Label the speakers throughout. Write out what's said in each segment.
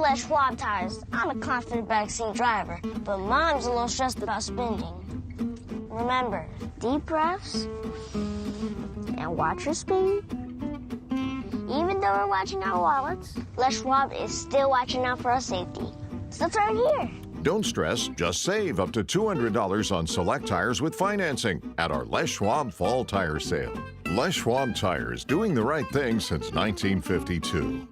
Speaker 1: Les Schwab tires. I'm a confident backseat driver, but Mom's a little stressed about spending. Remember, deep breaths and watch your speed. Even though we're watching our wallets, Les Schwab is still watching out for our safety. So turn here.
Speaker 2: Don't stress, just save up to $200 on select tires with financing at our Les Schwab Fall Tire Sale. Les Schwab Tires, doing the right thing since 1952.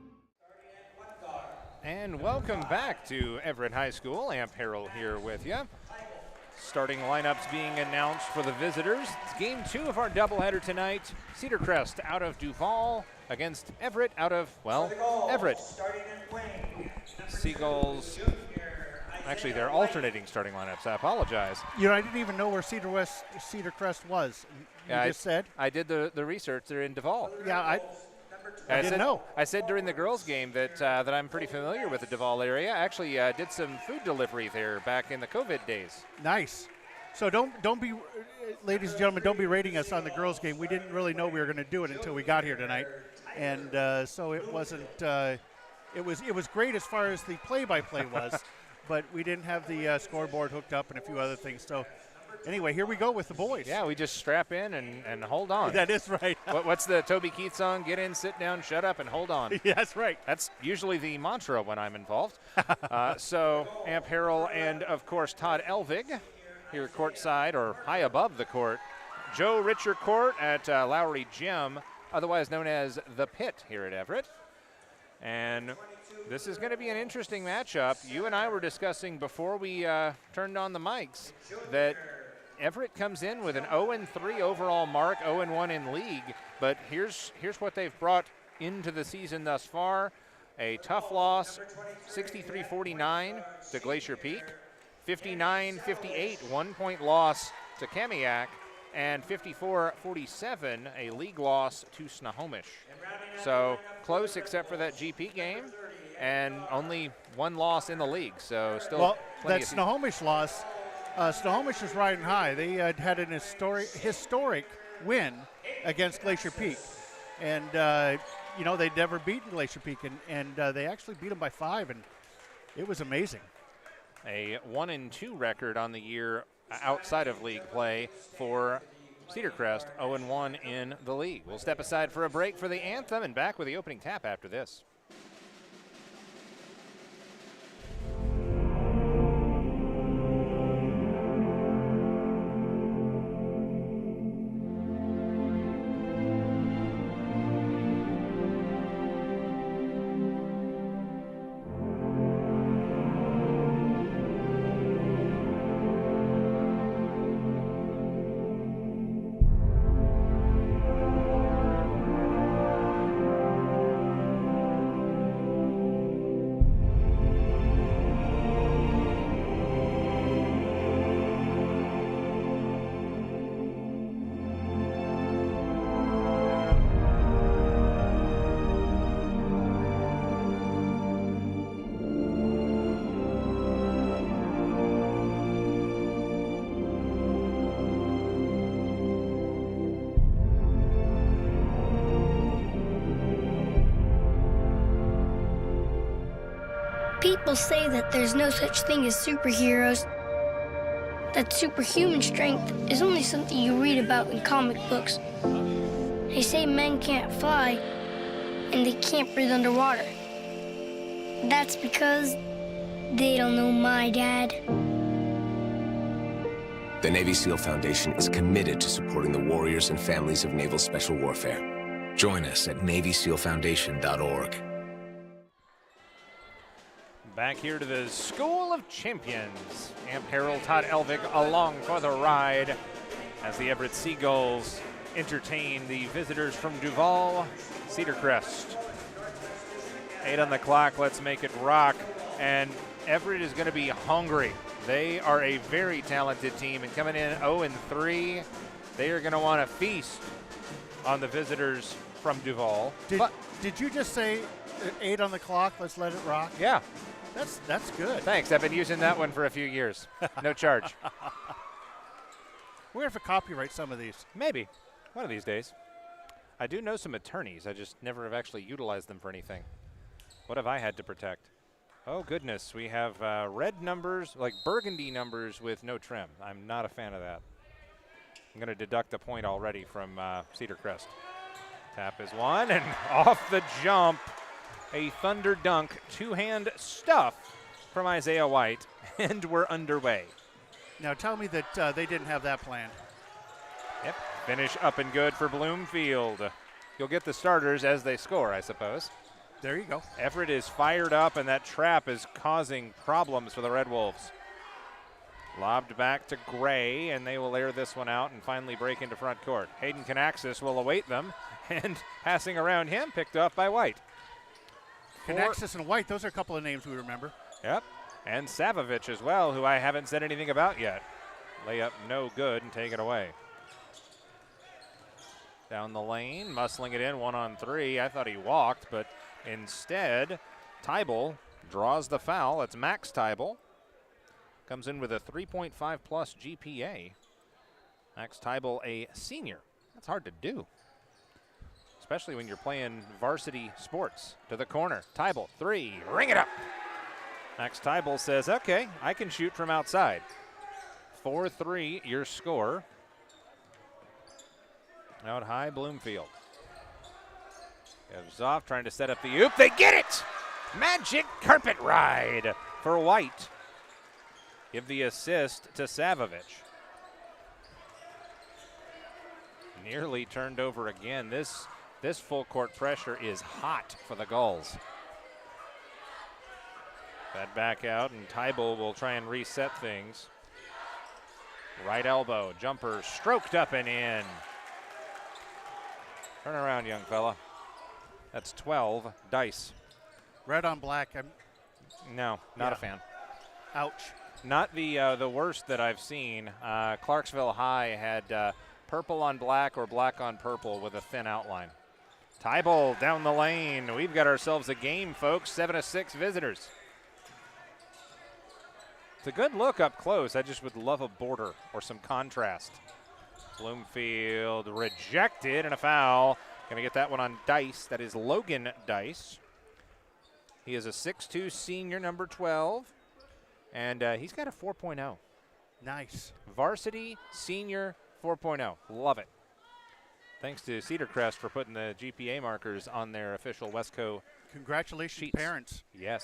Speaker 3: And welcome back to Everett High School. Amp Harrell here with you. Starting lineups being announced for the visitors. It's game 2 of our doubleheader tonight. Cedarcrest out of Duval against Everett out of, well, Everett. Seagulls, actually they're alternating starting lineups. I apologize.
Speaker 4: You know, I didn't even know where Cedarcrest was. You just said?
Speaker 3: I did the research. They're in Duval.
Speaker 4: Yeah, I didn't know.
Speaker 3: I said during the girls' game that I'm pretty familiar with the Duval area. I actually did some food delivery there back in the COVID days.
Speaker 4: Nice. So don't be, ladies and gentlemen, don't be rating us on the girls' game. We didn't really know we were going to do it until we got here tonight, and so it wasn't. It was great as far as the play-by-play was, but we didn't have the scoreboard hooked up and a few other things. So. Anyway, here we go with the boys.
Speaker 3: Yeah, we just strap in and hold on.
Speaker 4: That is right.
Speaker 3: What's the Toby Keith song? Get in, sit down, shut up, and hold on.
Speaker 4: Yeah, that's right.
Speaker 3: That's usually the mantra when I'm involved. So Amp Harrell and, of course, Todd Elvig here courtside or high above the court. Joe Richer Court at Lowry Gym, otherwise known as The Pit here at Everett. And this is going to be an interesting matchup. You and I were discussing before we turned on the mics that Everett comes in with an 0-3 overall mark, 0-1 in league, but here's what they've brought into the season thus far. A tough loss, 63-49 to Glacier Peak, 59-58, 1-point loss to Kamiak, and 54-47, a league loss to Snohomish. So close except for that GP game, and only one loss in the league, so still
Speaker 4: well,
Speaker 3: plenty
Speaker 4: that Snohomish loss, Snohomish is riding high. They had an historic win against Glacier Peak. And, you know, they'd never beaten Glacier Peak, and they actually beat them by 5, and it was amazing.
Speaker 3: A 1-2 record on the year outside of league play for Cedarcrest, 0-1 in the league. We'll step aside for a break for the anthem and back with the opening tap after this.
Speaker 5: People say that there's no such thing as superheroes, that superhuman strength is only something you read about in comic books. They say men can't fly, and they can't breathe underwater. That's because they don't know my dad.
Speaker 6: The Navy SEAL Foundation is committed to supporting the warriors and families of Naval Special Warfare. Join us at NavySEALFoundation.org.
Speaker 3: Back here to the School of Champions. Amp Harrell, Todd Elvig along for the ride as the Everett Seagulls entertain the visitors from Duval, Cedarcrest. 8 on the clock, let's make it rock. And Everett is going to be hungry. They are a very talented team, and coming in 0-3, they are going to want to feast on the visitors from Duval.
Speaker 4: Did you just say 8 on the clock, let's let it rock?
Speaker 3: Yeah.
Speaker 4: That's good.
Speaker 3: Thanks. I've been using that one for a few years. No charge.
Speaker 4: We're going to have to copyright some of these.
Speaker 3: Maybe. One of these days. I do know some attorneys. I just never have actually utilized them for anything. What have I had to protect? Oh, goodness. We have red numbers, like burgundy numbers with no trim. I'm not a fan of that. I'm going to deduct a point already from Cedarcrest. Tap is one, and off the jump, a thunder dunk, two-hand stuff from Isaiah White, and we're underway.
Speaker 4: Now tell me that they didn't have that planned.
Speaker 3: Yep, finish up and good for Bloomfield. You'll get the starters as they score, I suppose.
Speaker 4: There you go.
Speaker 3: Everett is fired up, and that trap is causing problems for the Red Wolves. Lobbed back to Gray, and they will air this one out and finally break into front court. Hayden Canaxis will await them, and passing around him, picked off by White.
Speaker 4: Canaxis and White, those are a couple of names we remember.
Speaker 3: Yep, and Savovich as well, who I haven't said anything about yet. Layup no good, and take it away. Down the lane, muscling it in, 1-on-3. I thought he walked, but instead, Tybal draws the foul. It's Max Tybal. Comes in with a 3.5 plus GPA. Max Tybal, a senior. That's hard to do, especially when you're playing varsity sports. To the corner, Tybal, three, ring it up. Max Tybal says, okay, I can shoot from outside. 4-3, your score. Out high, Bloomfield. Gives off, trying to set up the oop. They get it! Magic carpet ride for White. Give the assist to Savovich. Nearly turned over again. This full court pressure is hot for the Gulls. That back out, and Tybal will try and reset things. Right elbow, jumper stroked up and in. Turn around, young fella. That's 12, Dice.
Speaker 4: Red on black.
Speaker 3: No, not a fan.
Speaker 4: Ouch.
Speaker 3: Not the worst that I've seen. Clarksville High had purple on black or black on purple with a thin outline. Tybal down the lane. We've got ourselves a game, folks. 7-6 visitors. It's a good look up close. I just would love a border or some contrast. Bloomfield rejected, and a foul. Gonna get that one on Dice. That is Logan Dice. He is a 6'2 senior, number 12, and he's got a 4.0.
Speaker 4: Nice.
Speaker 3: Varsity senior 4.0. Love it. Thanks to Cedarcrest for putting the GPA markers on their official Westco.
Speaker 4: Congratulations,
Speaker 3: sheets.
Speaker 4: parents.
Speaker 3: Yes.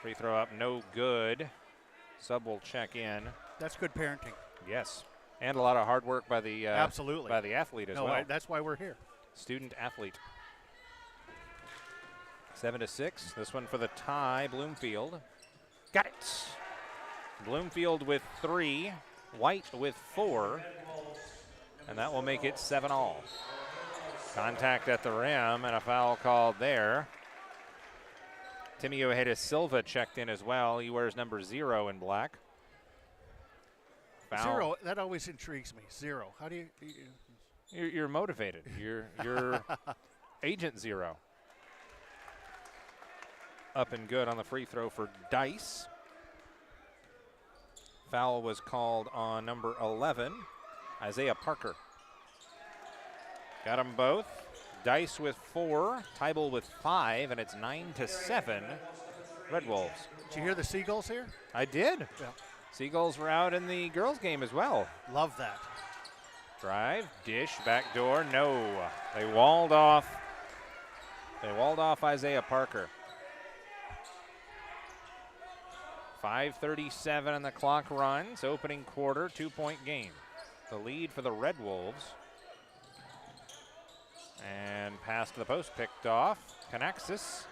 Speaker 3: Free throw up, no good. Sub will check in.
Speaker 4: That's good parenting.
Speaker 3: Yes. And a lot of hard work by the
Speaker 4: absolutely
Speaker 3: by the athlete as well.
Speaker 4: That's why we're here.
Speaker 3: Student athlete. 7-6. This one for the tie. Bloomfield. Got it. Bloomfield with 3. White with 4. And that will make it 7-all. Contact at the rim and a foul called there. Timmy Ojeda Silva checked in as well. He wears number 0 in black. Foul.
Speaker 4: 0, that always intrigues me. 0. How do you
Speaker 3: You're motivated. You're Agent 0. Up and good on the free throw for Dice. Foul was called on number 11, Isaiah Parker. Got them both. Dice with 4, Tybal with 5, and it's 9-7, Red Wolves.
Speaker 4: Did you hear the Seagulls here?
Speaker 3: I did.
Speaker 4: Yeah.
Speaker 3: Seagulls were out in the girls' game as well.
Speaker 4: Love that.
Speaker 3: Drive, dish, back door, no. They walled off. Isaiah Parker. 5:37 on the clock runs. Opening quarter, 2-point game. The lead for the Red Wolves. And pass to the post, picked off. Canaxis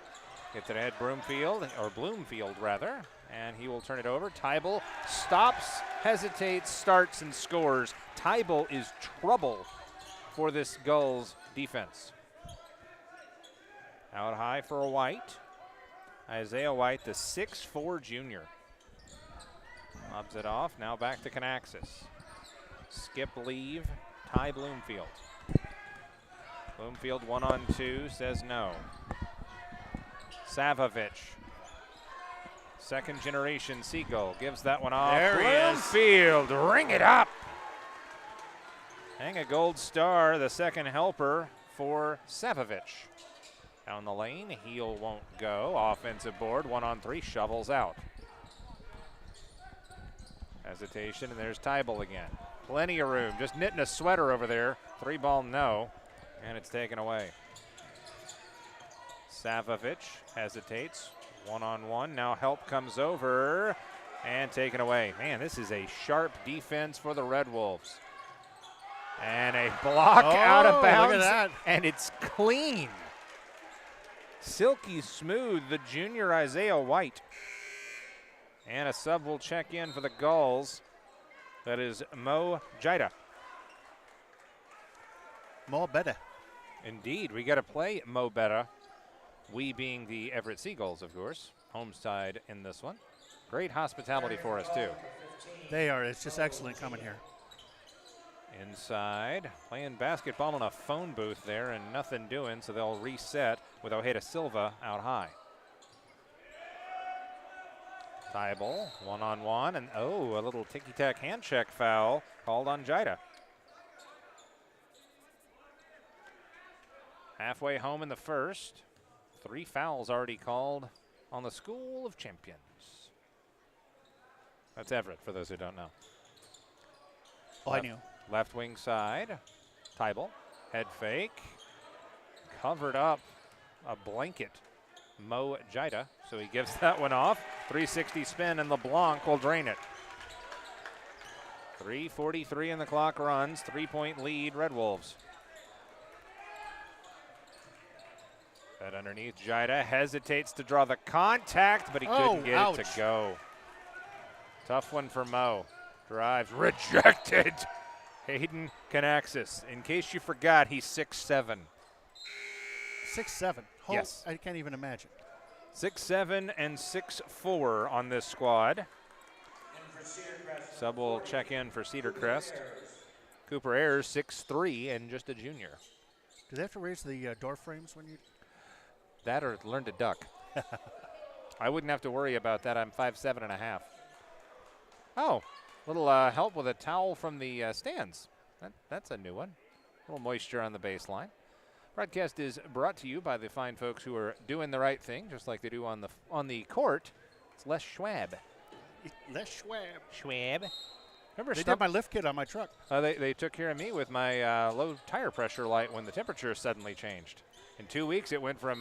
Speaker 3: gets it ahead, Bloomfield rather, and he will turn it over. Tybal stops, hesitates, starts, and scores. Tybal is trouble for this Gulls defense. Out high for a White. Isaiah White, the 6'4 junior. Lobs it off, now back to Canaxis. Skip leave, Ty Bloomfield. Bloomfield 1-on-2, says no. Savovich. Second generation Seagull gives that one off.
Speaker 4: There he is.
Speaker 3: Bloomfield, ring it up. Hang a gold star, the second helper for Savovich. Down the lane, heel won't go. Offensive board, 1-on-3, shovels out. Hesitation, and there's Tybal again. Plenty of room, just knitting a sweater over there. 3-ball no, and it's taken away. Savovic hesitates, 1-on-1. Now help comes over and taken away. Man, this is a sharp defense for the Red Wolves. And a block out of bounds,
Speaker 4: look at that.
Speaker 3: And it's clean. Silky smooth, the junior Isaiah White. And a sub will check in for the Gulls. That is Mo Jaida.
Speaker 4: Mo Betta.
Speaker 3: Indeed, we got to play Mo Betta. We being the Everett Seagulls, of course. Home side in this one. Great hospitality for us, too.
Speaker 4: They are. It's just excellent coming here.
Speaker 3: Inside, playing basketball in a phone booth there and nothing doing, so they'll reset with Ojeda Silva out high. Tybal, 1-on-1, and a little ticky-tack hand check foul called on Jaida. Halfway home in the first. 3 fouls already called on the School of Champions. That's Everett, for those who don't know.
Speaker 4: I knew.
Speaker 3: Left wing side, Tybal, head fake, covered up a blanket, Mo Jaida, so he gives that one off. 360 spin, and LeBlanc will drain it. 3:43 and the clock runs, 3-point lead, Red Wolves. That underneath, Jaida hesitates to draw the contact, but he couldn't get it to go. Tough one for Mo. Drives, rejected. Hayden Canaxis. In case you forgot, he's 6'7".
Speaker 4: 6'7".
Speaker 3: Yes.
Speaker 4: I can't even imagine.
Speaker 3: 6'7" and 6'4" on this squad. Sub will check in for Cedarcrest. Cooper Ayers, 6'3", and just a junior.
Speaker 4: Do they have to raise the door frames when you?
Speaker 3: That or learn to duck. I wouldn't have to worry about that. I'm 5'7.5". Oh, little help with a towel from the stands. That's a new one. A little moisture on the baseline. Broadcast is brought to you by the fine folks who are doing the right thing, just like they do on the court. It's Les Schwab.
Speaker 4: Les Schwab.
Speaker 3: Schwab. Remember,
Speaker 4: they did my lift kit on my truck.
Speaker 3: They took care of me with my low tire pressure light when the temperature suddenly changed. In 2 weeks, it went from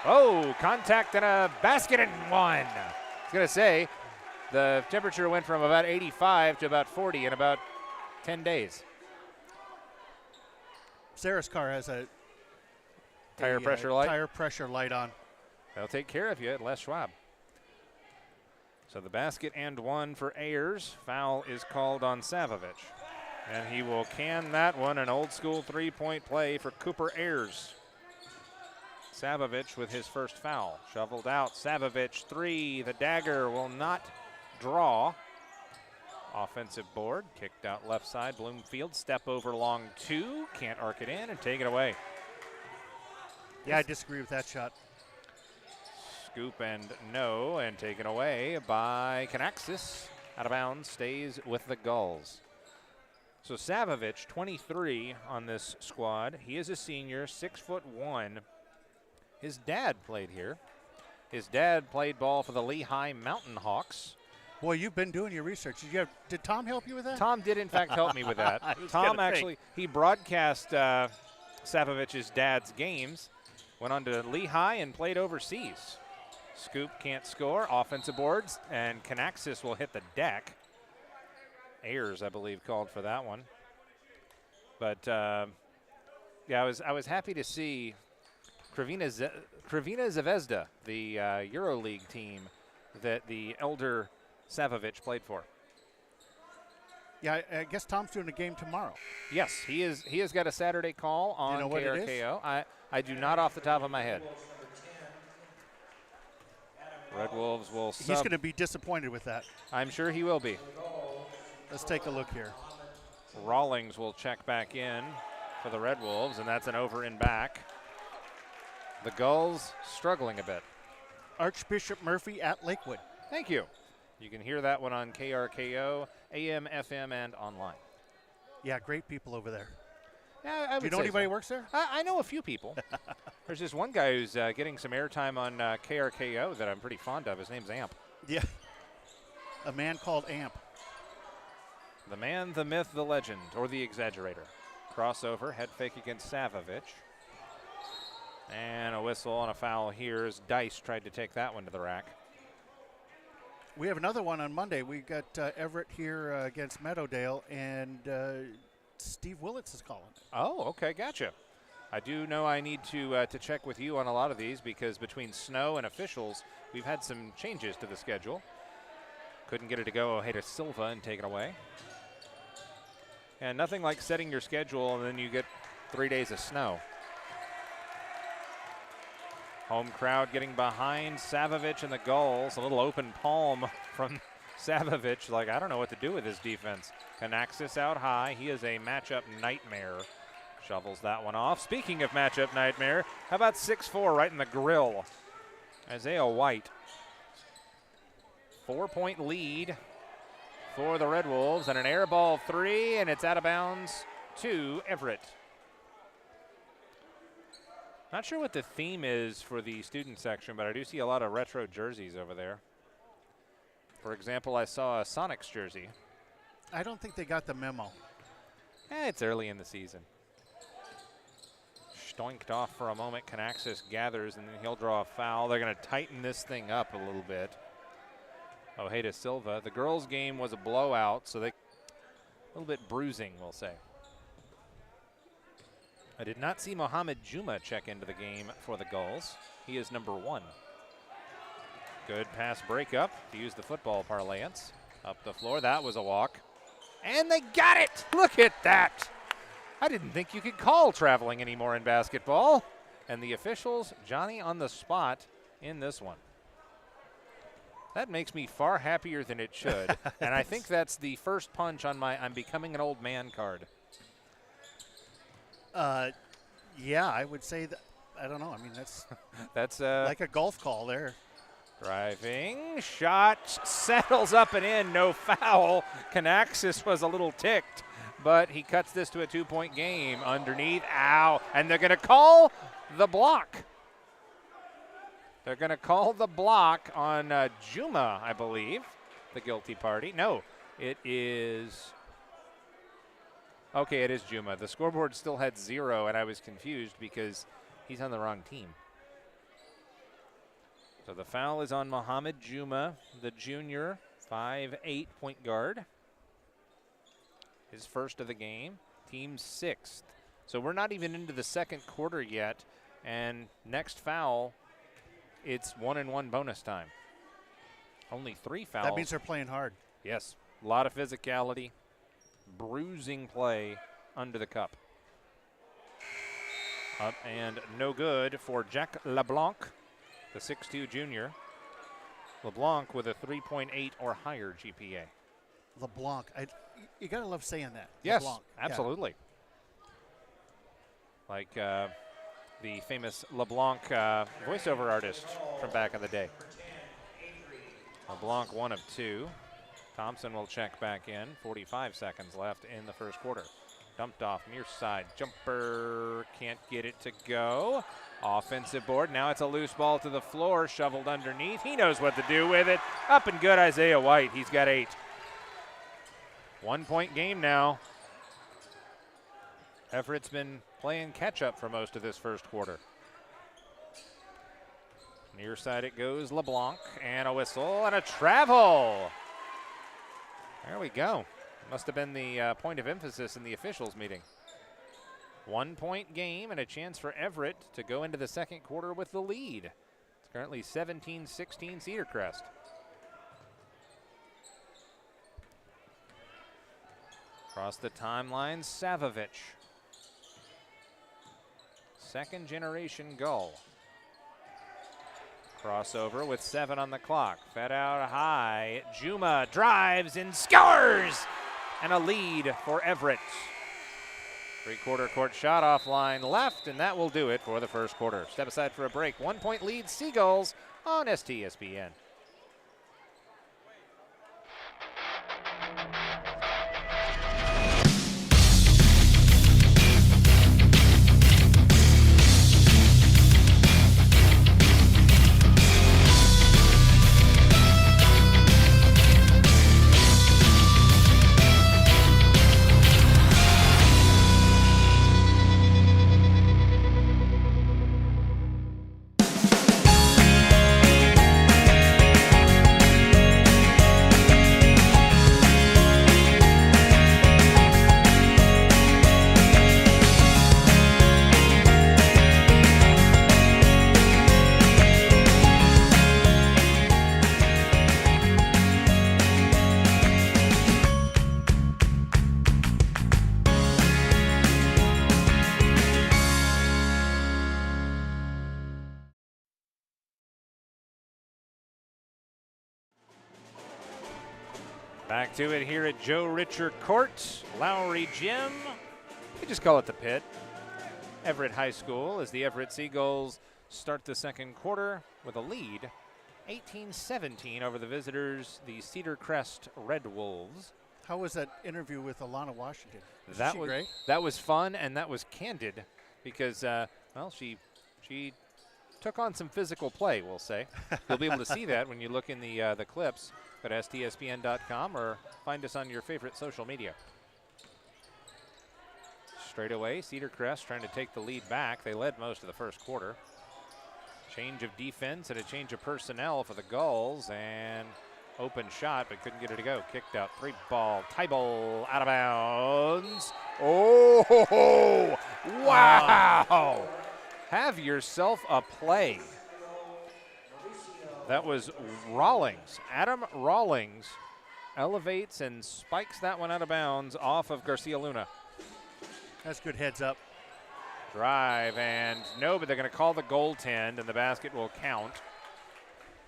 Speaker 3: contact and a basket and one. I was going to say, the temperature went from about 85 to about 40 in about 10 days.
Speaker 4: Sarah's car has a
Speaker 3: tire pressure light?
Speaker 4: Tire pressure light on.
Speaker 3: They'll take care of you at Les Schwab. So the basket and one for Ayers. Foul is called on Savovic. And he will can that one, an old school 3-point play for Cooper Ayers. Savovic with his first foul. Shoveled out, Savovic 3. The dagger will not draw. Offensive board, kicked out left side. Bloomfield, step over long 2. Can't arc it in and take it away.
Speaker 4: Yeah, I disagree with that shot.
Speaker 3: Scoop and no, and taken away by Canaxis. Out of bounds, stays with the Gulls. So Savovic, 23 on this squad. He is a senior, 6'1". His dad played here. His dad played ball for the Lehigh Mountain Hawks.
Speaker 4: Boy, you've been doing your research. Did Tom help you with that?
Speaker 3: Tom did, in fact, help me with that. Tom actually, he broadcast Savovic's dad's games, went on to Lehigh and played overseas. Scoop can't score, offensive boards, and Canaxis will hit the deck. Ayers, I believe, called for that one. But, yeah, I was happy to see Krivina Zvezda, the EuroLeague team that the elder Savovic played for.
Speaker 4: Yeah, I guess Tom's doing a game tomorrow.
Speaker 3: Yes, he has got a Saturday call on KRKO. I do not off the top of my head. Red Wolves will sub.
Speaker 4: He's going to be disappointed with that.
Speaker 3: I'm sure he will be.
Speaker 4: Let's take a look here.
Speaker 3: Rawlings will check back in for the Red Wolves, and that's an over and back. The Gulls struggling a bit.
Speaker 4: Archbishop Murphy at Lakewood.
Speaker 3: Thank you. You can hear that one on KRKO, AM, FM, and online.
Speaker 4: Yeah, great people over there.
Speaker 3: Yeah, I would
Speaker 4: Do you know
Speaker 3: say
Speaker 4: anybody
Speaker 3: so.
Speaker 4: who works there?
Speaker 3: I know a few people. There's this one guy who's getting some airtime on KRKO that I'm pretty fond of. His name's Amp.
Speaker 4: Yeah. A man called Amp.
Speaker 3: The man, the myth, the legend, or the exaggerator. Crossover, head fake against Savovich. And a whistle and a foul here as Dice tried to take that one to the rack.
Speaker 4: We have another one on Monday. We got Everett here against Meadowdale, and Steve Willits is calling.
Speaker 3: Oh, okay, gotcha. I do know I need to check with you on a lot of these because between snow and officials, we've had some changes to the schedule. Couldn't get it to go Ojeda Silva and take it away. And nothing like setting your schedule and then you get 3 days of snow. Home crowd getting behind Savovich and the Gulls. A little open palm from Savovich. Like, I don't know what to do with his defense. Canaxis out high. He is a matchup nightmare. Shovels that one off. Speaking of matchup nightmare, how about 6'4" right in the grill? Isaiah White. 4-point lead for the Red Wolves. And an air ball 3, and it's out of bounds to Everett. Not sure what the theme is for the student section, but I do see a lot of retro jerseys over there. For example, I saw a Sonics jersey.
Speaker 4: I don't think they got the memo.
Speaker 3: It's early in the season. Stoinked off for a moment. Canaxis gathers, and then he'll draw a foul. They're going to tighten this thing up a little bit. Ojeda Silva. The girls' game was a blowout, so a little bit bruising, we'll say. I did not see Mohamed Juma check into the game for the Gulls. He is number 1. Good pass breakup, to use the football parlance. Up the floor, that was a walk. And they got it! Look at that! I didn't think you could call traveling anymore in basketball. And the officials, Johnny on the spot in this one. That makes me far happier than it should. And I think that's the first punch on my I'm becoming an old man card.
Speaker 4: Yeah, I would say that. I don't know. I mean, that's
Speaker 3: like
Speaker 4: a golf call there.
Speaker 3: Driving, shot, settles up and in, no foul. Canaxis was a little ticked, but he cuts this to a 2-point game underneath. Ow, and they're going to call the block. They're going to call the block on Juma, I believe, the guilty party. No, it is... Okay, it is Juma. The scoreboard still had 0, and I was confused because he's on the wrong team. So the foul is on Mohamed Juma, the junior, 5'8" point guard. His first of the game, team 6th. So we're not even into the second quarter yet, and next foul, it's 1-and-1 bonus time. Only 3 fouls.
Speaker 4: That means they're playing hard.
Speaker 3: Yes, a lot of physicality. Bruising play under the cup. Up and no good for Jack LeBlanc, the 6'2" junior. LeBlanc with a 3.8 or higher GPA.
Speaker 4: LeBlanc. You got to love saying that.
Speaker 3: Yes,
Speaker 4: LeBlanc.
Speaker 3: absolutely. Yeah. Like the famous LeBlanc voiceover artist from back in the day. LeBlanc 1 of 2. Thompson will check back in. 45 seconds left in the first quarter. Dumped off near side. Jumper can't get it to go. Offensive board. Now it's a loose ball to the floor. Shoveled underneath. He knows what to do with it. Up and good, Isaiah White. He's got 8. 1-point game now. Everett's been playing catch up for most of this first quarter. Near side it goes. LeBlanc and a whistle and a travel. There we go. Must have been the point of emphasis in the officials meeting. 1-point game and a chance for Everett to go into the second quarter with the lead. It's currently 17-16 Cedarcrest. Across the timeline, Savovich. Second generation Gull. Crossover with 7 on the clock. Fed out high. Juma drives and scores! And a lead for Everett. 3/4 court shot offline left, and that will do it for the first quarter. Step aside for a break. 1-point lead, Seagulls on STSPN. to it here at Joe Richer Court, Lowry Gym. We just call it the Pit. Everett High School as the Everett Seagulls start the second quarter with a lead, 18-17 over the visitors, the Cedarcrest Red Wolves.
Speaker 4: How was that interview with Alana Washington?
Speaker 3: That was
Speaker 4: great?
Speaker 3: That was fun, and that was candid because, well, she took on some physical play, we'll say. You'll be able to see that when you look in the clips at STSPN.com or find us on your favorite social media. Straight away, Cedarcrest trying to take the lead back. They led most of the first quarter. Change of defense and a change of personnel for the Gulls, and open shot, but couldn't get it to go. Kicked out, 3-ball, Tybal out of bounds. Oh, wow. Have yourself a play. That was Rawlings. Adam Rawlings elevates and spikes that one out of bounds off of Garcia Luna.
Speaker 4: That's good heads up.
Speaker 3: Drive, and no, but they're going to call the goaltend, and the basket will count.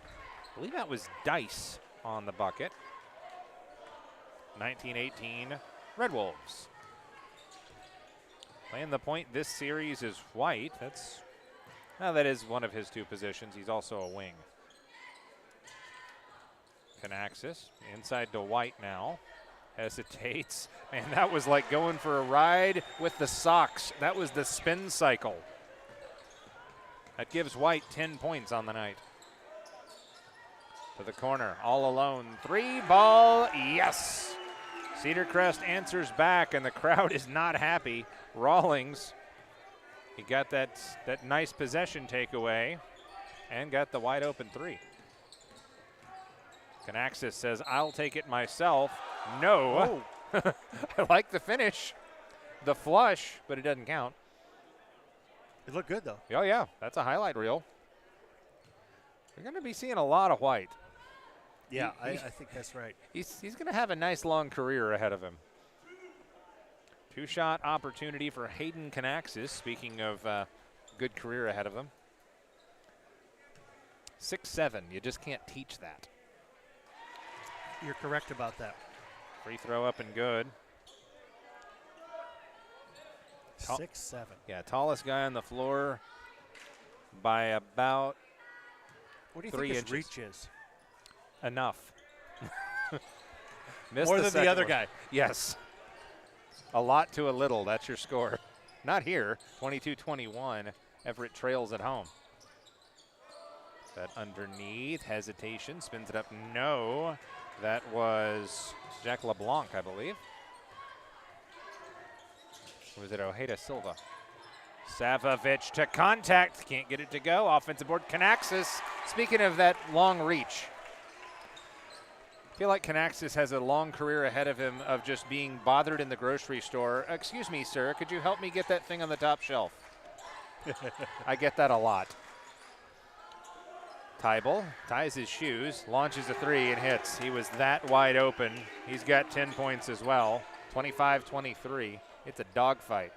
Speaker 3: I believe that was Dice on the bucket. 19-18 Red Wolves. Playing the point this series is White. That is one of his two positions. He's also a wing. Canaxis inside to White now. Hesitates. Man, that was like going for a ride with the Sox. That was the spin cycle. That gives White 10 points on the night. To the corner, all alone. 3-ball, yes! Cedarcrest answers back, and the crowd is not happy. Rawlings, he got that nice possession takeaway and got the wide open 3. Canaxis says, I'll take it myself. No. Oh. I like the finish. The flush, but it doesn't count.
Speaker 4: It looked good, though.
Speaker 3: Oh, yeah. That's a highlight reel. You're going to be seeing a lot of White.
Speaker 4: Yeah, I think that's right.
Speaker 3: He's going to have a nice long career ahead of him. Two-shot opportunity for Hayden Canaxis, speaking of good career ahead of him. 6'7", you just can't teach that.
Speaker 4: You're correct about that.
Speaker 3: Free throw up and good.
Speaker 4: 6'7".
Speaker 3: Yeah, tallest guy on the floor by about
Speaker 4: What do you
Speaker 3: 3
Speaker 4: think
Speaker 3: inches.
Speaker 4: his reach is?
Speaker 3: Enough.
Speaker 4: More than the other guy.
Speaker 3: Yes. A lot to a little, that's your score. Not here, 22-21. Everett trails at home. That underneath, hesitation, spins it up, no. That was Jack LeBlanc, I believe. Or was it Ojeda Silva? Savovic to contact, can't get it to go. Offensive board, Canaxis. Speaking of that long reach, I feel like Canaxis has a long career ahead of him of just being bothered in the grocery store. Excuse me, sir, could you help me get that thing on the top shelf? I get that a lot. Tybal ties his shoes, launches a 3 and hits. He was that wide open. He's got 10 points as well. 25-23. It's a dogfight.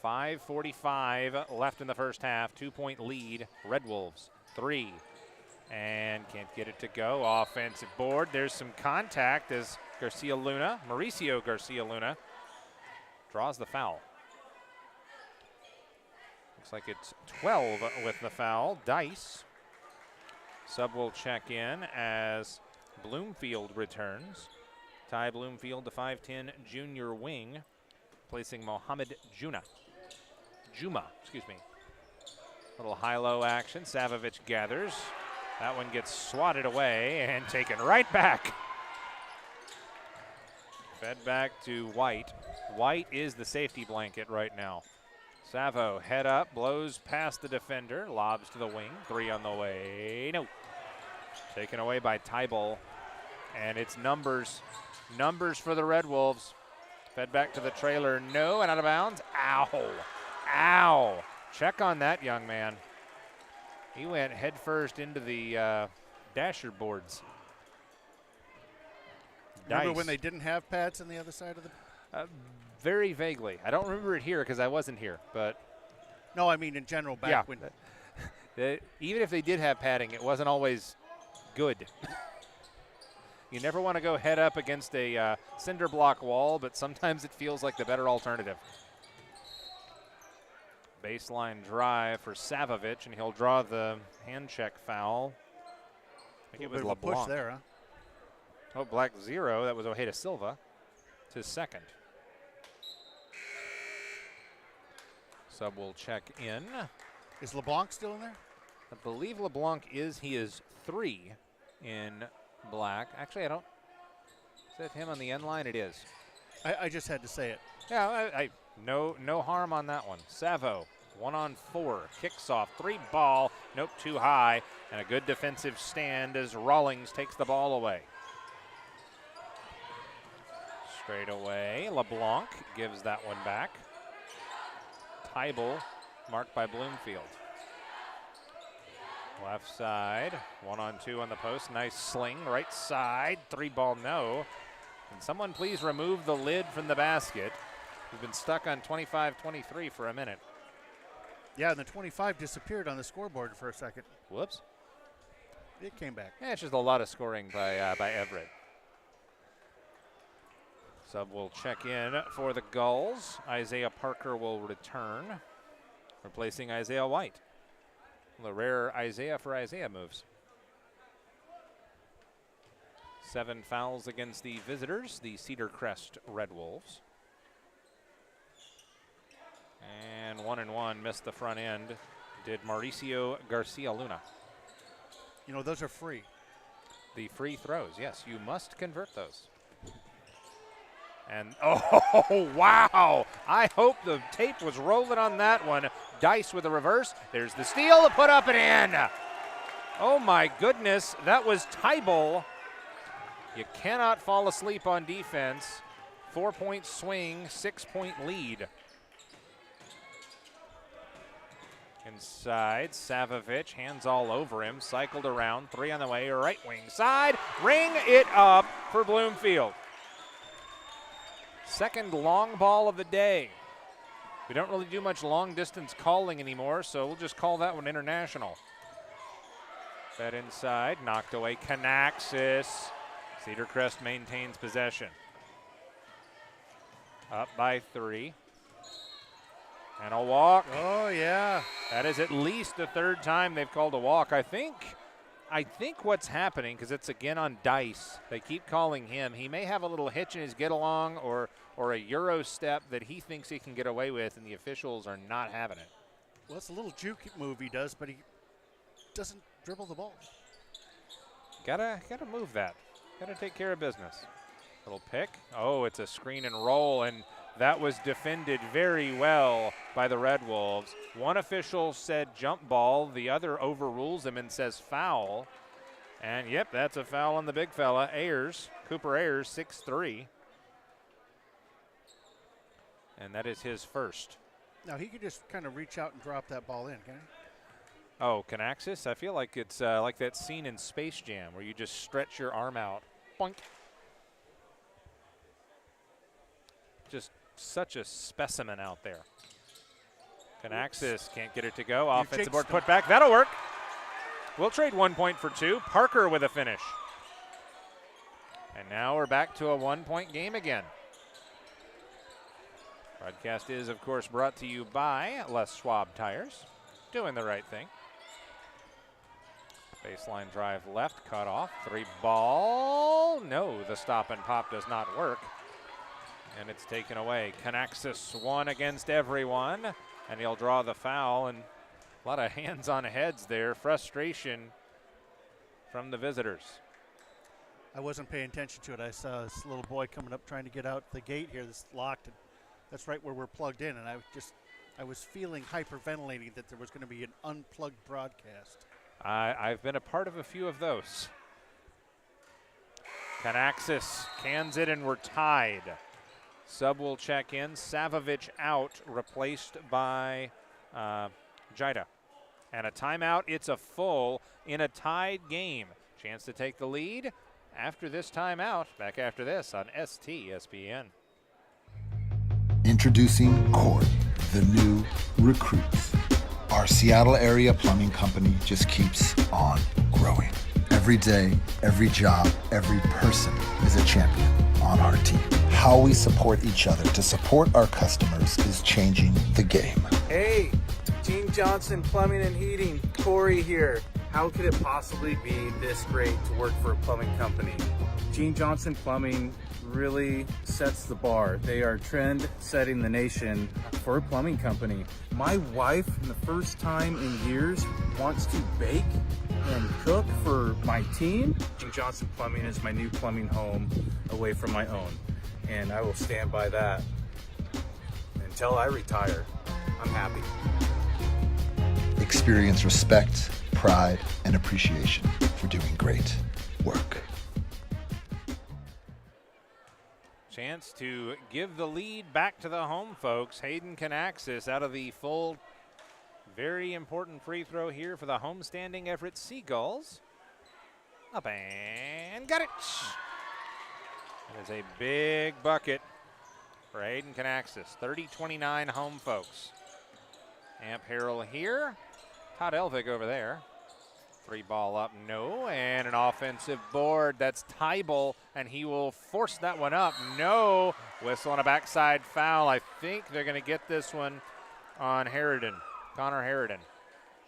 Speaker 3: 5:45 left in the first half. 2-point lead. Red Wolves. 3. And can't get it to go. Offensive board. There's some contact as Mauricio Garcia Luna, draws the foul. Looks like it's 12 with the foul. Dice. Sub will check in as Bloomfield returns. Ty Bloomfield, the 5'10 junior wing, placing Mohamed Juma, excuse me. Little high-low action. Savovic gathers. That one gets swatted away and taken right back. Fed back to White. White is the safety blanket right now. Savo head up, blows past the defender, lobs to the wing. 3 on the way. No. Taken away by Tybal. And it's numbers for the Red Wolves. Fed back to the trailer. No, and out of bounds. Ow. Ow. Check on that young man. He went headfirst into the dasher boards.
Speaker 4: Remember when they didn't have pads on the other side of the...
Speaker 3: Very vaguely. I don't remember it here because I wasn't here, but...
Speaker 4: No, I mean in general back when...
Speaker 3: Even if they did have padding, it wasn't always good. You never want to go head up against a cinder block wall, but sometimes it feels like the better alternative. Baseline drive for Savovich, and he'll draw the hand check foul. I think it was LeBlanc.
Speaker 4: Push there, huh?
Speaker 3: Oh, black 0. That was Ojeda Silva to second. Sub will check in.
Speaker 4: Is LeBlanc still in there?
Speaker 3: I believe LeBlanc is. He is 3 in black. Actually, I don't. Is that him on the end line? It is.
Speaker 4: I just had to say it.
Speaker 3: Yeah, no harm on that one. Savo, 1-on-4, kicks off, 3 ball, nope, too high, and a good defensive stand as Rawlings takes the ball away. Straight away, LeBlanc gives that one back. Tybal marked by Bloomfield. Left side, 1-on-2 on the post, nice sling, right side, 3 ball, no. Can someone please remove the lid from the basket? We've been stuck on 25-23 for a minute.
Speaker 4: Yeah, and the 25 disappeared on the scoreboard for a second.
Speaker 3: Whoops.
Speaker 4: It came back.
Speaker 3: Yeah, it's just a lot of scoring by Everett. Sub will check in for the Gulls. Isaiah Parker will return, replacing Isaiah White. The rare Isaiah for Isaiah moves. 7 fouls against the visitors, the Cedarcrest Red Wolves. And 1-1 missed the front end, did Mauricio Garcia Luna.
Speaker 4: You know, those are free.
Speaker 3: The free throws, yes, you must convert those. And, oh, wow. I hope the tape was rolling on that one. Dice with a reverse. There's the steal to put up and in. Oh, my goodness. That was Tybal. You cannot fall asleep on defense. 4-point swing, 6-point lead. Inside, Savovich, hands all over him, cycled around, 3 on the way, right wing side, ring it up for Bloomfield. Second long ball of the day. We don't really do much long distance calling anymore, so we'll just call that one international. Fed inside, knocked away, Canaxis. Cedarcrest maintains possession. Up by 3. And a walk.
Speaker 4: Oh, yeah.
Speaker 3: That is at least the 3rd time they've called a walk. I think what's happening, because it's again on Dice, they keep calling him. He may have a little hitch in his get-along or a Euro step that he thinks he can get away with, and the officials are not having it.
Speaker 4: Well, it's a little juke move he does, but he doesn't dribble the ball.
Speaker 3: Gotta move that. Gotta take care of business. Little pick. Oh, it's a screen and roll, and that was defended very well by the Red Wolves. One official said jump ball. The other overrules him and says foul. And, yep, that's a foul on the big fella. Cooper Ayers, 6'3". And that is his first.
Speaker 4: Now, he could just kind of reach out and drop that ball in, can he?
Speaker 3: Oh, Canaxis? I feel like it's like that scene in Space Jam where you just stretch your arm out. Boink. Just such a specimen out there. Canaxis can't get it to go. Offensive board put back. That'll work. We'll trade 1 point for 2. Parker with a finish. And now we're back to a 1-point game again. Broadcast is, of course, brought to you by Les Schwab Tires. Doing the right thing. Baseline drive left, cut off. 3 ball. No, the stop and pop does not work. And it's taken away. Canaxis one against everyone. And he'll draw the foul. And a lot of hands on heads there. Frustration from the visitors.
Speaker 4: I wasn't paying attention to it. I saw this little boy coming up trying to get out the gate here that's locked. And that's right where we're plugged in. And I was feeling hyperventilating that there was going to be an unplugged broadcast.
Speaker 3: I've been a part of a few of those. Canaxis cans it, and we're tied. Sub will check in. Savovich out, replaced by Jida. And a timeout. It's a full in a tied game. Chance to take the lead after this timeout. Back after this on STSPN.
Speaker 7: Introducing Court, the new recruits. Our Seattle area plumbing company just keeps on growing. Everett Every day, every job, every person is a champion on our team. How we support each other to support our customers is changing the game.
Speaker 8: Hey, Gene Johnson Plumbing and Heating, Corey here. How could it possibly be this great to work for a plumbing company? Gene Johnson Plumbing really sets the bar. They are trend setting the nation for a plumbing company. My wife, for the first time in years, wants to bake and cook for my team. Gene Johnson Plumbing is my new plumbing home away from my own, and I will stand by that until I retire. I'm happy.
Speaker 7: Experience respect, pride, and appreciation for doing great work.
Speaker 3: Chance to give the lead back to the home folks. Hayden Kanaxis out of the full. Very important free throw here for the homestanding Everett Seagulls. Up and got it. That is a big bucket for Hayden Kanaxis. 30-29 home folks. Amp Harrell here. Todd Elvig over there. Three ball up, no, and an offensive board. That's Tybal, and he will force that one up. No, whistle on a backside foul. I think they're going to get this one on Harridan, Connor Harridan,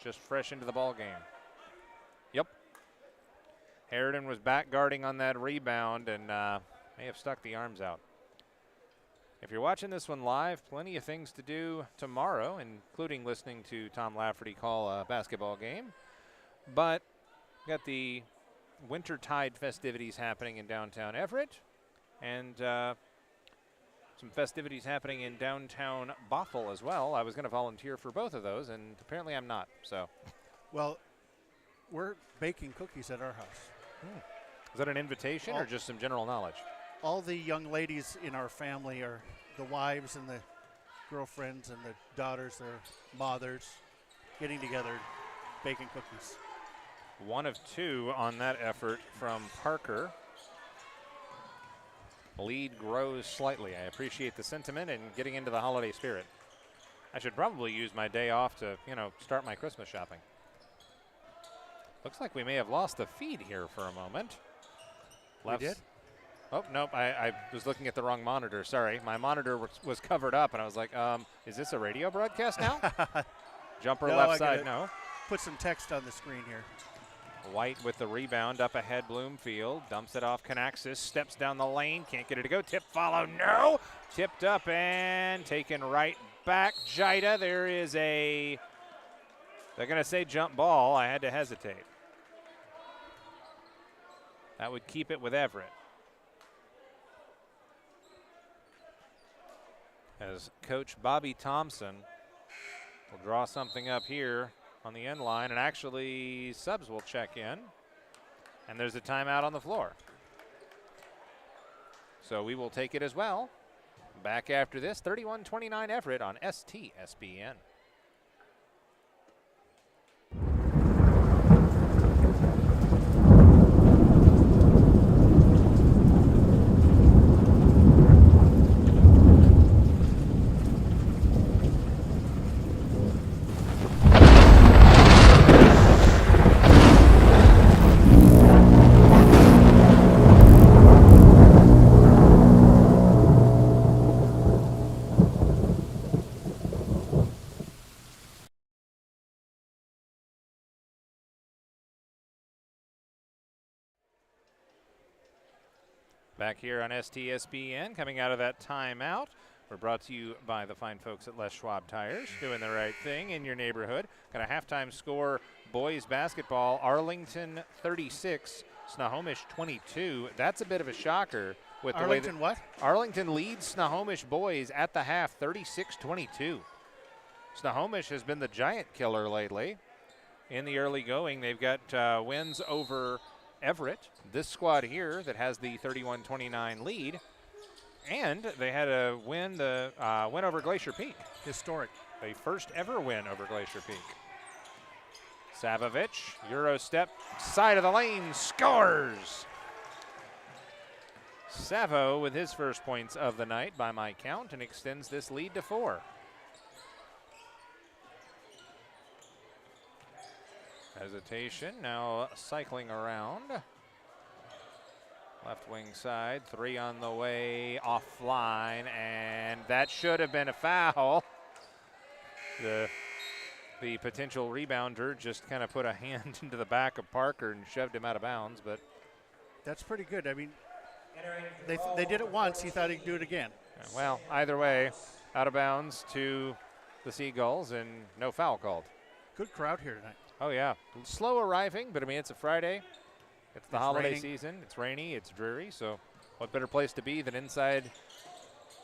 Speaker 3: just fresh into the ball game. Yep. Harridan was back guarding on that rebound and may have stuck the arms out. If you're watching this one live, plenty of things to do tomorrow, including listening to Tom Lafferty call a basketball game. But got the Wintertide festivities happening in downtown Everett, and some festivities happening in downtown Bothell as well. I was going to volunteer for both of those, and apparently I'm not. So,
Speaker 4: Well, we're baking cookies at our house.
Speaker 3: Is that an invitation or just some general knowledge?
Speaker 4: All the young ladies in our family are the wives and the girlfriends and the daughters, their mothers, getting together, baking cookies.
Speaker 3: One of two on that effort from Parker. Lead grows slightly. I appreciate the sentiment and getting into the holiday spirit. I should probably use my day off to, start my Christmas shopping. Looks like we may have lost the feed here for a moment.
Speaker 4: We did?
Speaker 3: Oh, nope, I was looking at the wrong monitor. Sorry, my monitor was covered up, and I was like, is this a radio broadcast now? Jumper
Speaker 4: No,
Speaker 3: left side, no.
Speaker 4: Put some text on the screen here.
Speaker 3: White with the rebound, up ahead Bloomfield, dumps it off Kanaxis, steps down the lane, can't get it to go, tip follow, no! Tipped up and taken right back. Jida, there is they're gonna say jump ball, I had to hesitate. That would keep it with Everett. As Coach Bobby Thompson will draw something up here on the end line, and actually subs will check in, and there's a timeout on the floor. So we will take it as well. Back after this, 31-29 Everett on STSPN. Back here on STSPN, coming out of that timeout. We're brought to you by the fine folks at Les Schwab Tires, doing the right thing in your neighborhood. Got a halftime score, boys basketball, Arlington 36, Snohomish 22. That's a bit of a shocker. With
Speaker 4: Arlington
Speaker 3: the way that
Speaker 4: what?
Speaker 3: Arlington leads Snohomish boys at the half, 36-22. Snohomish has been the giant killer lately. In the early going, they've got wins over Everett, this squad here that has the 31-29 lead, and they had a win over Glacier Peak.
Speaker 4: Historic.
Speaker 3: A first ever win over Glacier Peak. Savovic, Euro step, side of the lane, scores! Savo with his first points of the night by my count and extends this lead to 4. Hesitation, now cycling around. Left wing side, 3 on the way, offline, and that should have been a foul. The potential rebounder just kind of put a hand into the back of Parker and shoved him out of bounds, but
Speaker 4: that's pretty good. I mean, they did it once. He thought he'd do it again.
Speaker 3: Well, either way, out of bounds to the Seagulls and no foul called.
Speaker 4: Good crowd here tonight.
Speaker 3: Oh, yeah. Slow arriving, but, I mean, it's a Friday. It's the holiday
Speaker 4: raining.
Speaker 3: season. It's rainy. It's dreary. So what better place to be than inside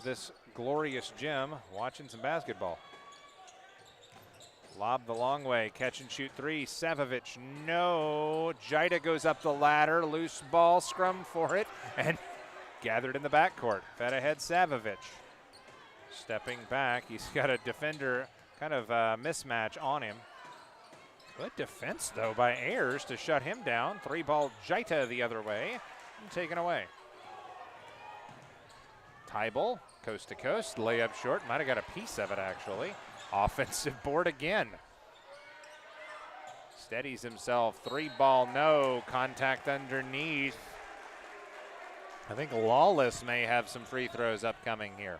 Speaker 3: this glorious gym watching some basketball. Lob the long way. Catch and shoot 3. Savovich, no. Jida goes up the ladder. Loose ball. Scrum for it. And gathered in the backcourt. Fed ahead Savovich. Stepping back. He's got a defender kind of mismatch on him. Good defense, though, by Ayers to shut him down. 3-ball Jita the other way and taken away. Tybal, coast to coast, layup short. Might have got a piece of it, actually. Offensive board again. Steadies himself. 3-ball, no. Contact underneath. I think Lawless may have some free throws upcoming here.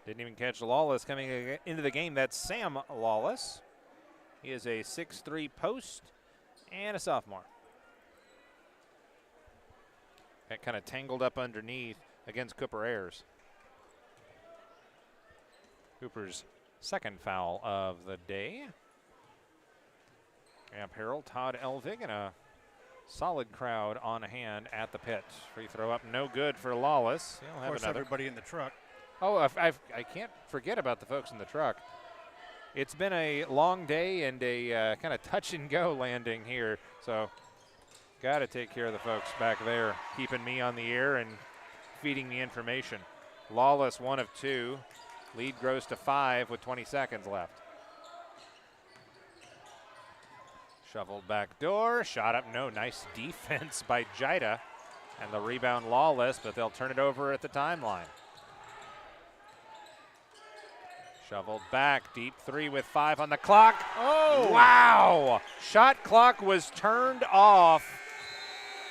Speaker 3: Didn't even catch Lawless coming into the game. That's Sam Lawless. He is a 6'3" post and a sophomore. That kind of tangled up underneath against Cooper Ayers. Cooper's second foul of the day. Amp Harrell, Todd Elvig, and a solid crowd on hand at the pit. Free throw up, no good for Lawless. He'll have
Speaker 4: of course,
Speaker 3: another.
Speaker 4: everybody in the truck.
Speaker 3: Oh, I can't forget about the folks in the truck. It's been a long day and a kind of touch and go landing here. So got to take care of the folks back there, keeping me on the air and feeding me information. Lawless 1 of 2. Lead grows to 5 with 20 seconds left. Shoveled back door, shot up, no. Nice defense by Jida. And the rebound Lawless, but they'll turn it over at the timeline. Shoveled back, deep 3 with 5 on the clock. Oh, wow. Shot clock was turned off.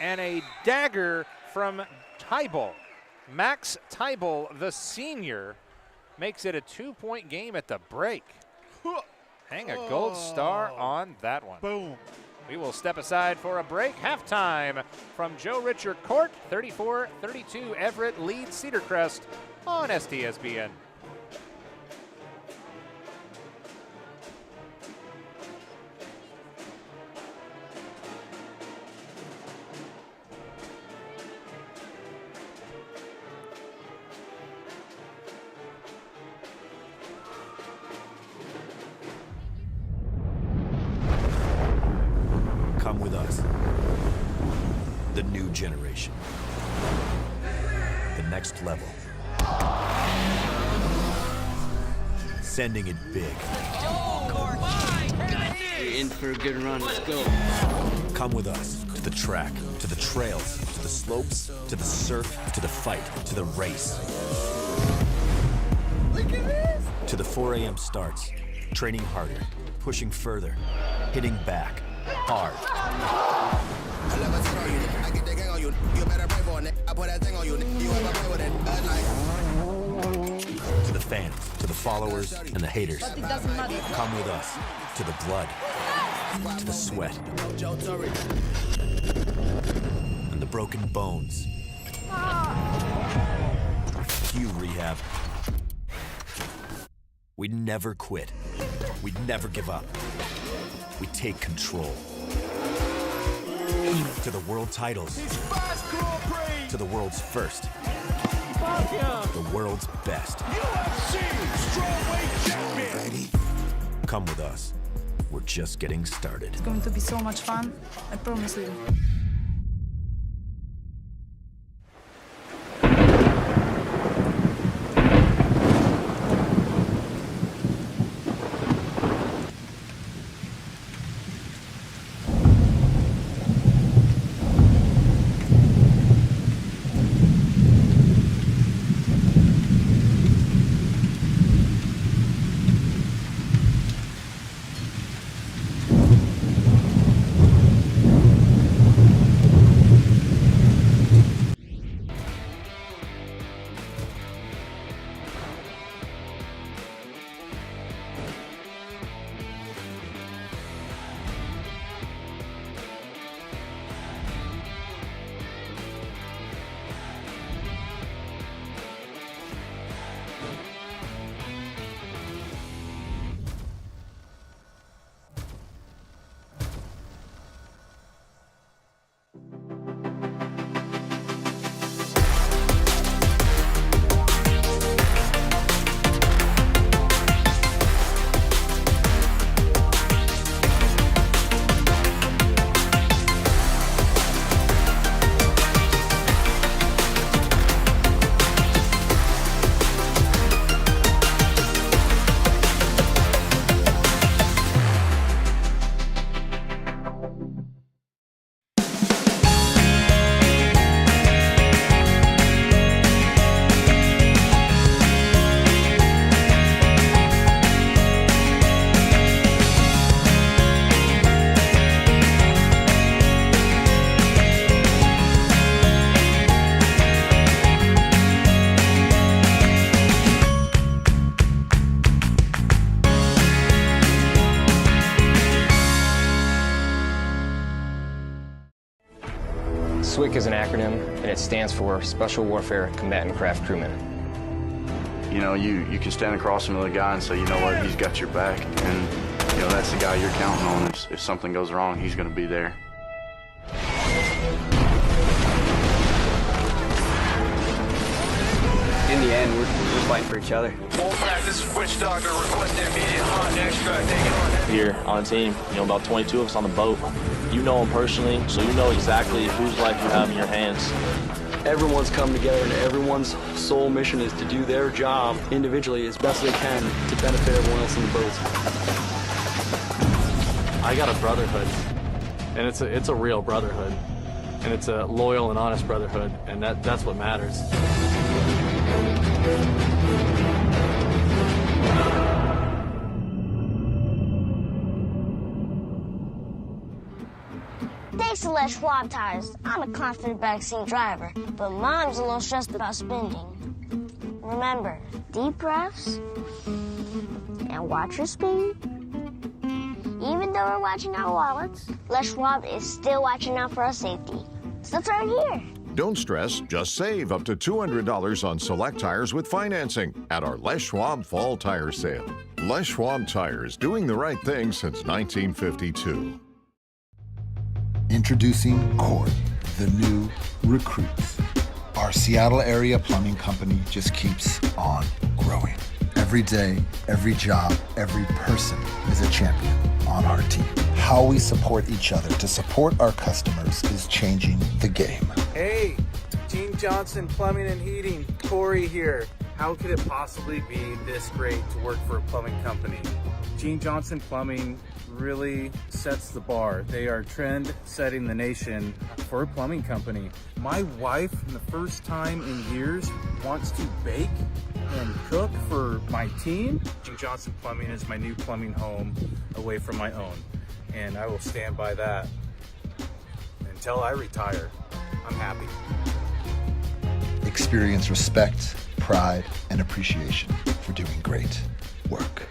Speaker 3: And a dagger from Tybal. Max Tybal, the senior, makes it a 2-point game at the break. Hang a gold star on that one.
Speaker 4: Boom.
Speaker 3: We will step aside for a break. Halftime from Joe Richard Court. 34-32, Everett leads Cedarcrest on STSPN.
Speaker 9: Come with us. The new generation. The next level. Sending it big.
Speaker 10: You're in for a good run. Let's go.
Speaker 9: Come with us to the track, to the trails, to the slopes, to the surf, to the fight, to the race.
Speaker 10: Look at this.
Speaker 9: To the 4 a.m. starts. Training harder, pushing further, hitting back. Hard. To the fans, to the followers, and the haters.
Speaker 10: But it doesn't matter.
Speaker 9: Come with us to the blood, to the sweat, and the broken bones. Cue rehab. We never quit. We never give up. We take control. To the world titles. To the world's first. The world's best. Come with us. We're just getting started.
Speaker 11: It's going to be so much fun. I promise you.
Speaker 12: SWCC is an acronym, and it stands for Special Warfare Combatant Craft Crewman.
Speaker 13: You know, you can stand across from the guy and say, you know what, he's got your back, and you know that's the guy you're counting on. If something goes wrong, he's going to be there.
Speaker 10: In the end, we're fighting for each other.
Speaker 6: Wolfpack, this is Witch Doctor. Request immediate hot extract. Take it on.
Speaker 14: Here on the team, you know, about 22 of us on the boat. You know them personally, so you know exactly whose life you have in your hands.
Speaker 15: Everyone's come together, and everyone's sole mission is to do their job individually as best they can to benefit everyone else in the boats.
Speaker 16: I got a brotherhood, and it's a real brotherhood, and it's a loyal and honest brotherhood, and that's what matters.
Speaker 1: Thanks to Les Schwab tires, I'm a confident backseat driver, but Mom's a little stressed about spending. Remember, deep breaths and watch your speed. Even though we're watching our wallets, Les Schwab is still watching out for our safety. So turn here.
Speaker 2: Don't stress, just save up to $200 on select tires with financing at our Les Schwab Fall Tire Sale. Les Schwab Tires, doing the right thing since 1952.
Speaker 7: Introducing Cord, the new recruits. Our Seattle area plumbing company just keeps on growing. Every day, every job, every person is a champion on our team. How we support each other to support our customers is changing the game.
Speaker 8: Hey, Gene Johnson Plumbing and Heating, Corey here. How could it possibly be this great to work for a plumbing company? Gene Johnson Plumbing really sets the bar. They are trend setting the nation for a plumbing company. My wife, for the first time in years, wants to bake and cook for my team. Gene Johnson Plumbing is my new plumbing home away from my own, and I will stand by that until I retire. I'm happy.
Speaker 7: Experience respect, pride, and appreciation for doing great work.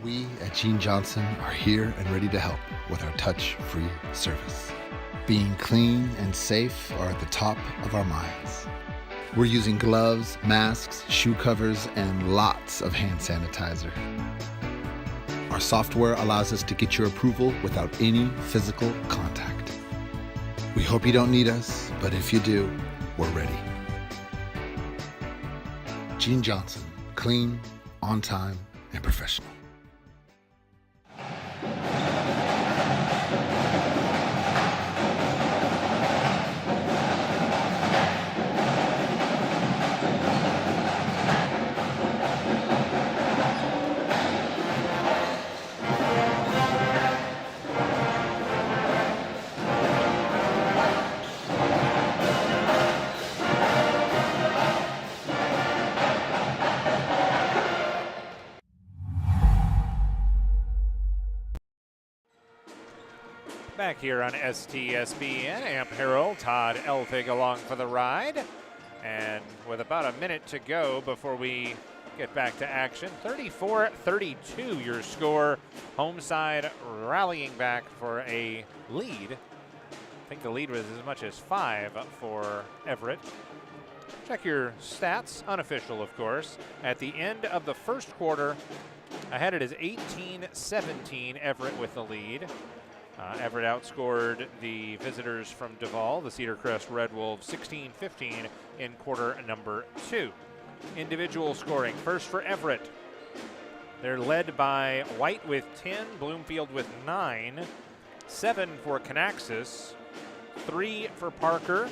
Speaker 7: We at Gene Johnson are here and ready to help with our touch-free service. Being clean and safe are at the top of our minds. We're using gloves, masks, shoe covers, and lots of hand sanitizer. Our software allows us to get your approval without any physical contact. We hope you don't need us, but if you do, we're ready. Gene Johnson, clean, on time, and professional.
Speaker 3: Back here on STSPN, Amp Harrell, Todd Elvig along for the ride. And with about a minute to go before we get back to action, 34-32 your score. Home side rallying back for a lead. I think the lead was as much as 5 for Everett. Check your stats, unofficial of course. At the end of the first quarter, I had it as 18-17, Everett with the lead. Everett outscored the visitors from Duval, the Cedarcrest Red Wolves, 16-15 in quarter number 2. Individual scoring, first for Everett. They're led by White with 10, Bloomfield with 9, 7 for Canaxis, 3 for Parker,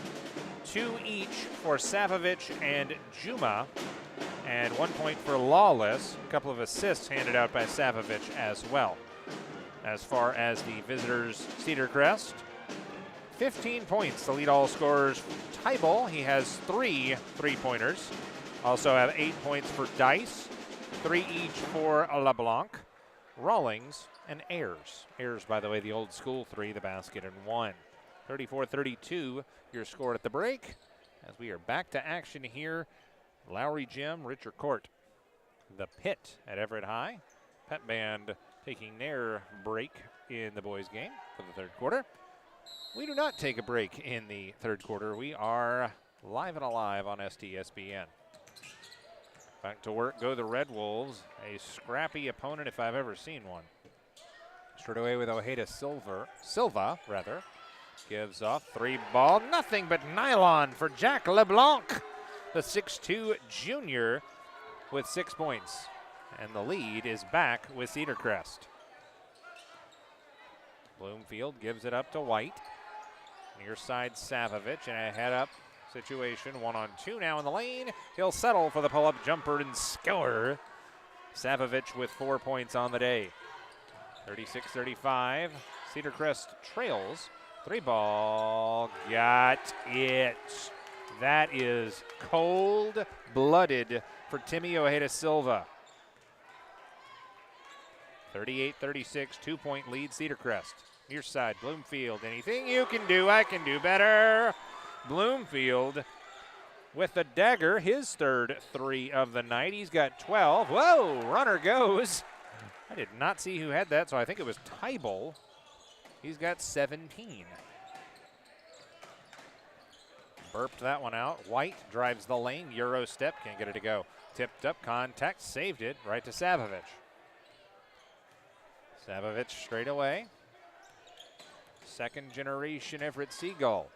Speaker 3: 2 each for Savovich and Juma, and 1 point for Lawless. A couple of assists handed out by Savovich as well. As far as the visitors, Cedarcrest, 15 points. The lead all scorers, Tybal. He has 3 3-pointers. Also have 8 points for Dice, 3 each for LeBlanc, Rawlings, and Ayers. Ayers, by the way, the old school 3, the basket, and 1. 34-32, your score at the break. As we are back to action here, Lowry Gym, Richard Court. The Pit at Everett High. Pet Band taking their break in the boys' game for the third quarter. We do not take a break in the third quarter. We are live and alive on STSPN. Back to work go the Red Wolves, a scrappy opponent if I've ever seen one. Straight away with Ojeda Silva, gives off 3 ball, nothing but nylon for Jack LeBlanc, the 6'2 junior with 6 points. And the lead is back with Cedarcrest. Bloomfield gives it up to White. Near side Savovich, and a head-up situation. 1-on-2 now in the lane. He'll settle for the pull-up jumper and score. Savovich with 4 points on the day. 36-35. Cedarcrest trails. 3 ball. Got it. That is cold-blooded for Timmy Ojeda Silva. 38-36, 2-point lead, Cedarcrest. Near side, Bloomfield. Anything you can do, I can do better. Bloomfield with the dagger, his third 3 of the night. He's got 12. Whoa, runner goes. I did not see who had that, so I think it was Tybal. He's got 17. Burped that one out. White drives the lane, Euro step, can't get it to go. Tipped up, contact, saved it, right to Savovich. Savovich straight away. Second generation Everett Seagull.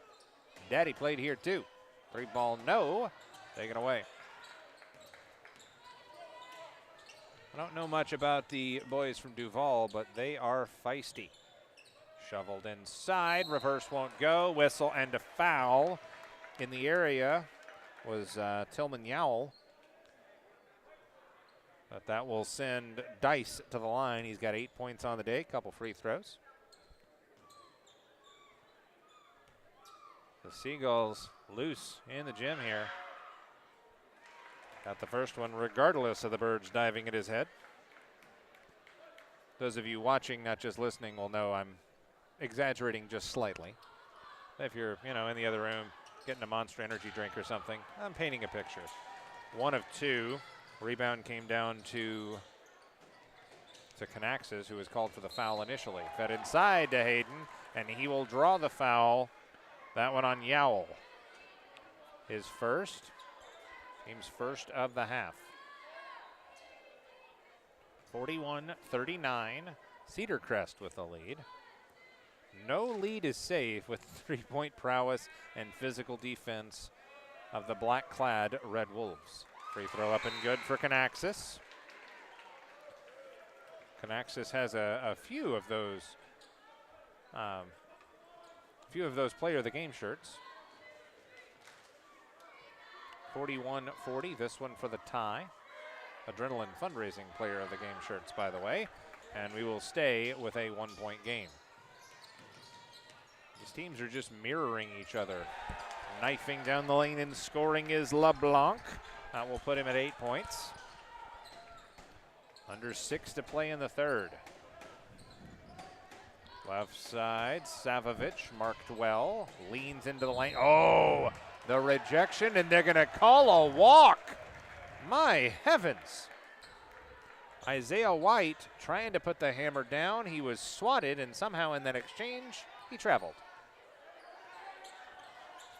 Speaker 3: Daddy played here too. 3 ball, no. Taken away. I don't know much about the boys from Duval, but they are feisty. Shoveled inside, reverse won't go. Whistle and a foul. In the area was Tillman Yowell. But that will send Dice to the line. He's got 8 points on the day, couple free throws. The Seagulls loose in the gym here. Got the first one regardless of the Birds diving at his head. Those of you watching, not just listening, will know I'm exaggerating just slightly. If you're, in the other room getting a Monster Energy drink or something, I'm painting a picture. 1 of 2. Rebound came down to Canaxis, who was called for the foul initially. Fed inside to Hayden, and he will draw the foul. That one on Yowell. His first, team's first of the half. 41-39, Cedarcrest with the lead. No lead is safe with 3-point prowess and physical defense of the black-clad Red Wolves. Free throw up and good for Canaxis. Canaxis has a few of those player of the game shirts. 41-40, this one for the tie. Adrenaline fundraising player of the game shirts, by the way. And we will stay with a 1-point game. These teams are just mirroring each other. Knifing down the lane and scoring is LeBlanc. That will put him at 8 points. Under 6 to play in the third. Left side, Savovic marked well, leans into the lane. Oh, the rejection, and they're gonna call a walk. My heavens. Isaiah White trying to put the hammer down. He was swatted, and somehow in that exchange, he traveled.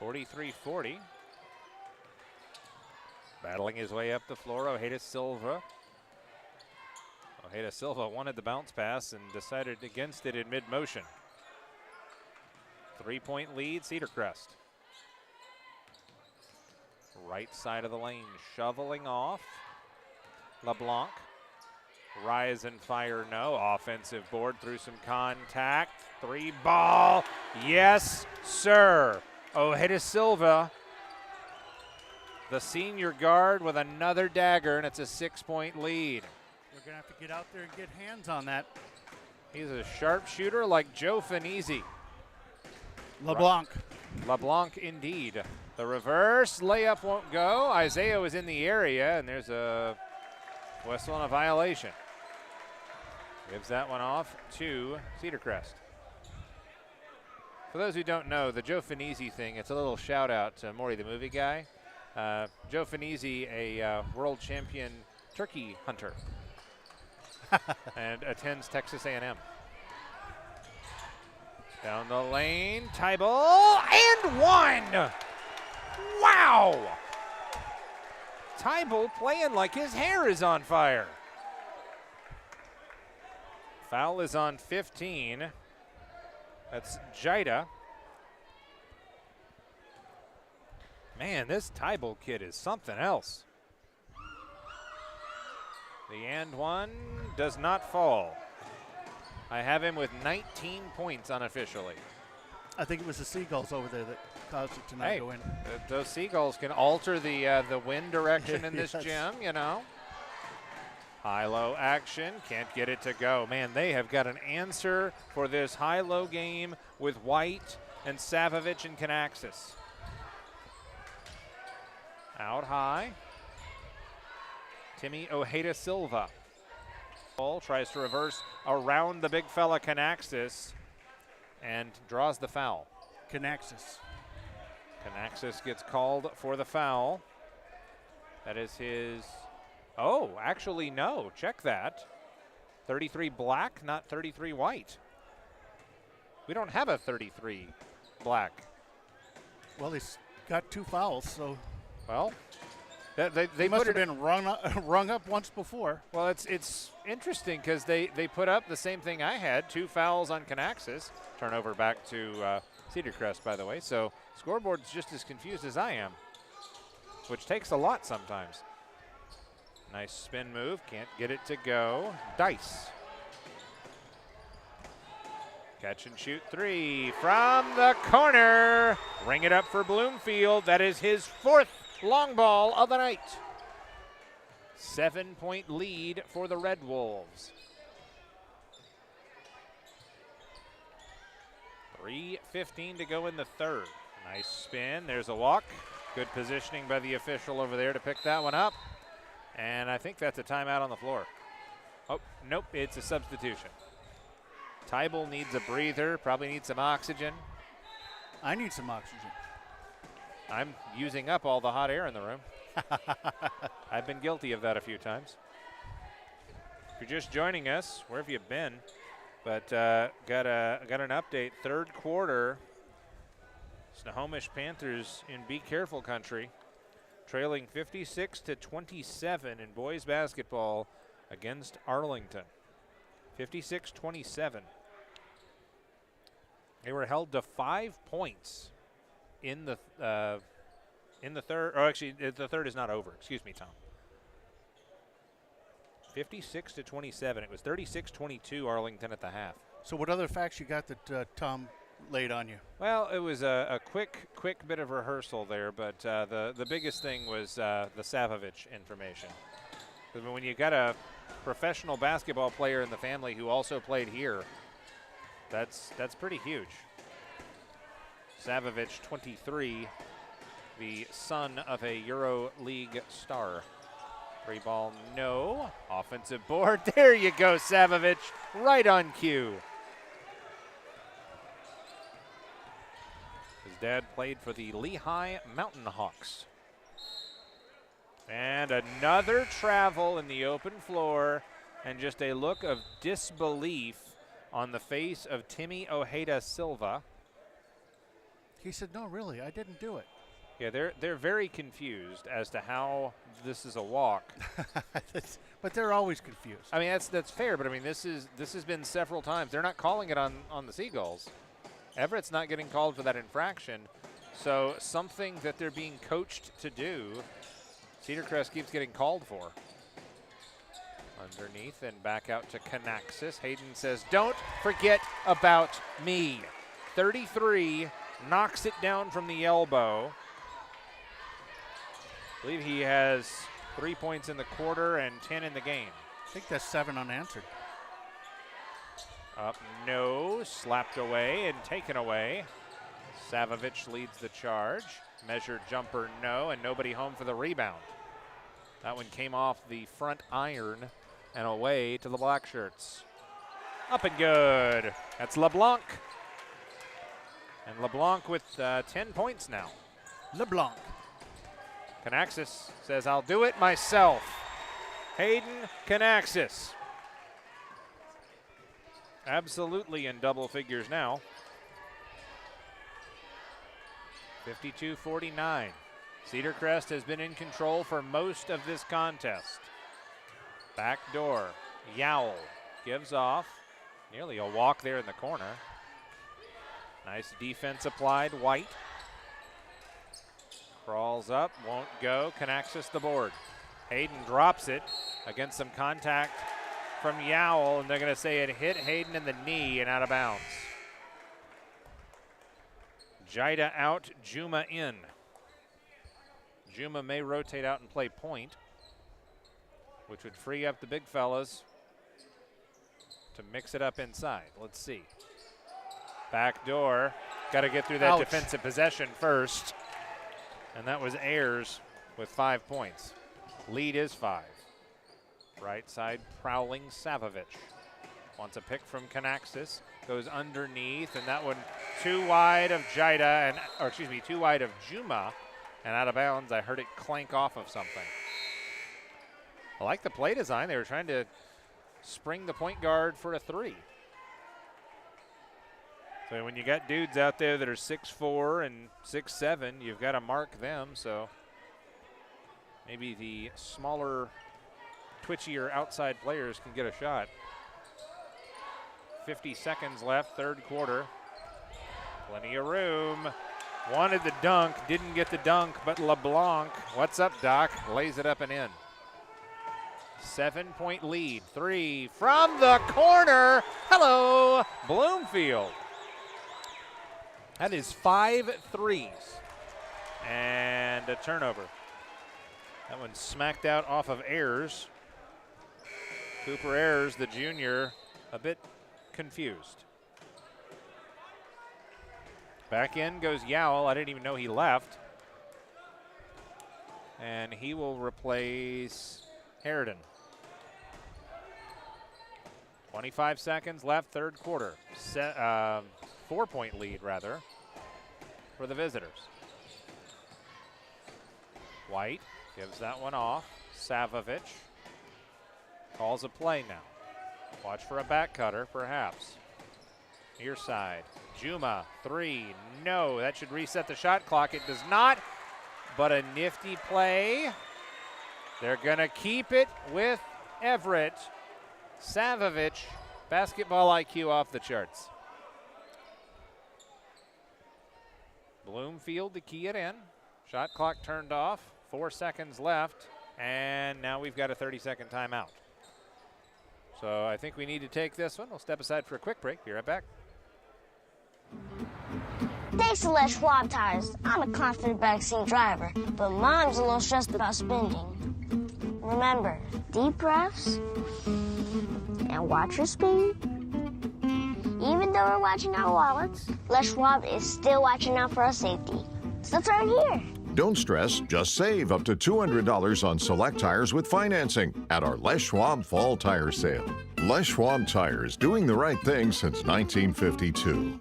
Speaker 3: 43-40. Battling his way up the floor, Ojeda Silva. Ojeda Silva wanted the bounce pass and decided against it in mid-motion. 3-point lead, Cedarcrest. Right side of the lane, shoveling off. LeBlanc. Rise and fire, no. Offensive board through some contact. 3-ball. Yes, sir. Ojeda Silva, the senior guard, with another dagger, and it's a 6-point lead.
Speaker 4: We're going to have to get out there and get hands on that.
Speaker 3: He's a sharpshooter like Joe Finizzi.
Speaker 4: LeBlanc.
Speaker 3: LeBlanc indeed. The reverse layup won't go. Isaiah was in the area, and there's a whistle and a violation. Gives that one off to Cedarcrest. For those who don't know, the Joe Finizzi thing, it's a little shout out to Maury the movie guy. Joe Finizzi, a world champion turkey hunter, and attends Texas A&M. Down the lane, Tybal, and one! Wow! Tybal playing like his hair is on fire. Foul is on 15. That's Jida. Man, this Tybal kid is something else. The and one does not fall. I have him with 19 points unofficially.
Speaker 4: I think it was the Seagulls over there that caused it to not go in.
Speaker 3: Those Seagulls can alter the wind direction in this gym, you know. High-low action, can't get it to go. Man, they have got an answer for this high-low game with White and Savovic and Canaxis. Out high. Timmy Ojeda Silva. Ball tries to reverse around the big fella Canaxis and draws the foul.
Speaker 4: Canaxis
Speaker 3: gets called for the foul. That is his... Oh, actually, no. Check that. 33 black, not 33 white. We don't have a 33 black.
Speaker 4: Well, he's got 2 fouls, so.
Speaker 3: Well, they
Speaker 4: must have been rung up once before.
Speaker 3: Well, it's interesting because they put up the same thing I had, 2 fouls on Canaxis. Turnover back to Cedarcrest, by the way. So scoreboard's just as confused as I am, which takes a lot sometimes. Nice spin move, can't get it to go. Dice. Catch and shoot 3 from the corner. Ring it up for Bloomfield. That is his 4th long ball of the night. 7-point lead for the Red Wolves. 3:15 to go in the third. Nice spin, there's a walk. Good positioning by the official over there to pick that one up. And I think that's a timeout on the floor. Oh, nope, it's a substitution. Tybal needs a breather, probably needs some oxygen.
Speaker 4: I need some oxygen.
Speaker 3: I'm using up all the hot air in the room. I've been guilty of that a few times. If you're just joining us, where have you been? But got an update. Third quarter, Snohomish Panthers in Be Careful country, trailing 56-27 in boys basketball against Arlington. 56-27. They were held to 5 points in the third. Or actually, the third is not over. Excuse me, Tom. 56-27. It was 36-22 Arlington at the half.
Speaker 4: So what other facts you got that Tom laid on you?
Speaker 3: Well, it was a quick bit of rehearsal there, but the biggest thing was the Savovich information. Because when you got a professional basketball player in the family who also played here, that's pretty huge. Savovich, 23, the son of a Euro League star. Free ball, no. Offensive board. There you go, Savovich, right on cue. His dad played for the Lehigh Mountain Hawks. And another travel in the open floor, and just a look of disbelief on the face of Timmy Ojeda Silva.
Speaker 4: He said, no, really, I didn't do it.
Speaker 3: Yeah, they're very confused as to how this is a walk.
Speaker 4: But they're always confused.
Speaker 3: I mean, that's fair, but I mean, this has been several times. They're not calling it on the Seagulls. Everett's not getting called for that infraction. So something that they're being coached to do, Cedarcrest keeps getting called for. Underneath and back out to Canaxis. Hayden says, don't forget about me. 33, knocks it down from the elbow. I believe he has 3 points in the quarter and 10 in the game.
Speaker 4: I think that's 7 unanswered.
Speaker 3: Up, no, slapped away and taken away. Savovich leads the charge. Measured jumper, no, and nobody home for the rebound. That one came off the front iron and away to the Black Shirts. Up and good. That's LeBlanc. And LeBlanc with 10 points now.
Speaker 4: LeBlanc.
Speaker 3: Canaxis says, I'll do it myself. Hayden Canaxis. Absolutely in double figures now. 52-49. Cedarcrest has been in control for most of this contest. Back door. Yowell gives off. Nearly a walk there in the corner. Nice defense applied. White. Crawls up, won't go. Canaxis the board. Hayden drops it against some contact from Yowell, and they're going to say it hit Hayden in the knee and out of bounds. Jida out, Juma in. Juma may rotate out and play point, which would free up the big fellas to mix it up inside. Let's see. Back door. Got to get through that defensive possession first. And that was Ayers with 5 points. Lead is 5. Right side prowling Savovich. Wants a pick from Canaxis. Goes underneath, and that one too wide of Jida, too wide of Juma, and out of bounds. I heard it clank off of something. I like the play design. They were trying to spring the point guard for a 3. So when you got dudes out there that are 6'4" and 6'7", you've got to mark them. So maybe the smaller, twitchier outside players can get a shot. 50 seconds left, third quarter. Plenty of room. Wanted the dunk, didn't get the dunk, but LeBlanc, what's up, Doc? Lays it up and in. 7-point lead. 3 from the corner. Hello, Bloomfield. That is 5 threes. And a turnover. That one smacked out off of Ayers. Cooper Ayers, the junior, a bit confused. Back in goes Yowell. I didn't even know he left. And he will replace Harridan. 25 seconds left, third quarter. 4-point lead, rather, for the visitors. White gives that one off. Savovich calls a play now. Watch for a back cutter, perhaps. Near side. Juma, 3. No, that should reset the shot clock. It does not, but a nifty play. They're going to keep it with Everett. Savovich, basketball IQ off the charts. Bloomfield to key it in. Shot clock turned off. 4 seconds left. And now we've got a 30-second timeout. So I think we need to take this one. We'll step aside for a quick break. Be right back.
Speaker 1: Thanks to Les Schwab Tires, I'm a confident backseat driver, but Mom's a little stressed about spending. Remember, deep breaths and watch your speed. Even though we're watching our wallets, Les Schwab is still watching out for our safety. So turn here.
Speaker 2: Don't stress, just save up to $200 on select tires with financing at our Les Schwab Fall Tire Sale. Les Schwab Tires, doing the right thing since 1952.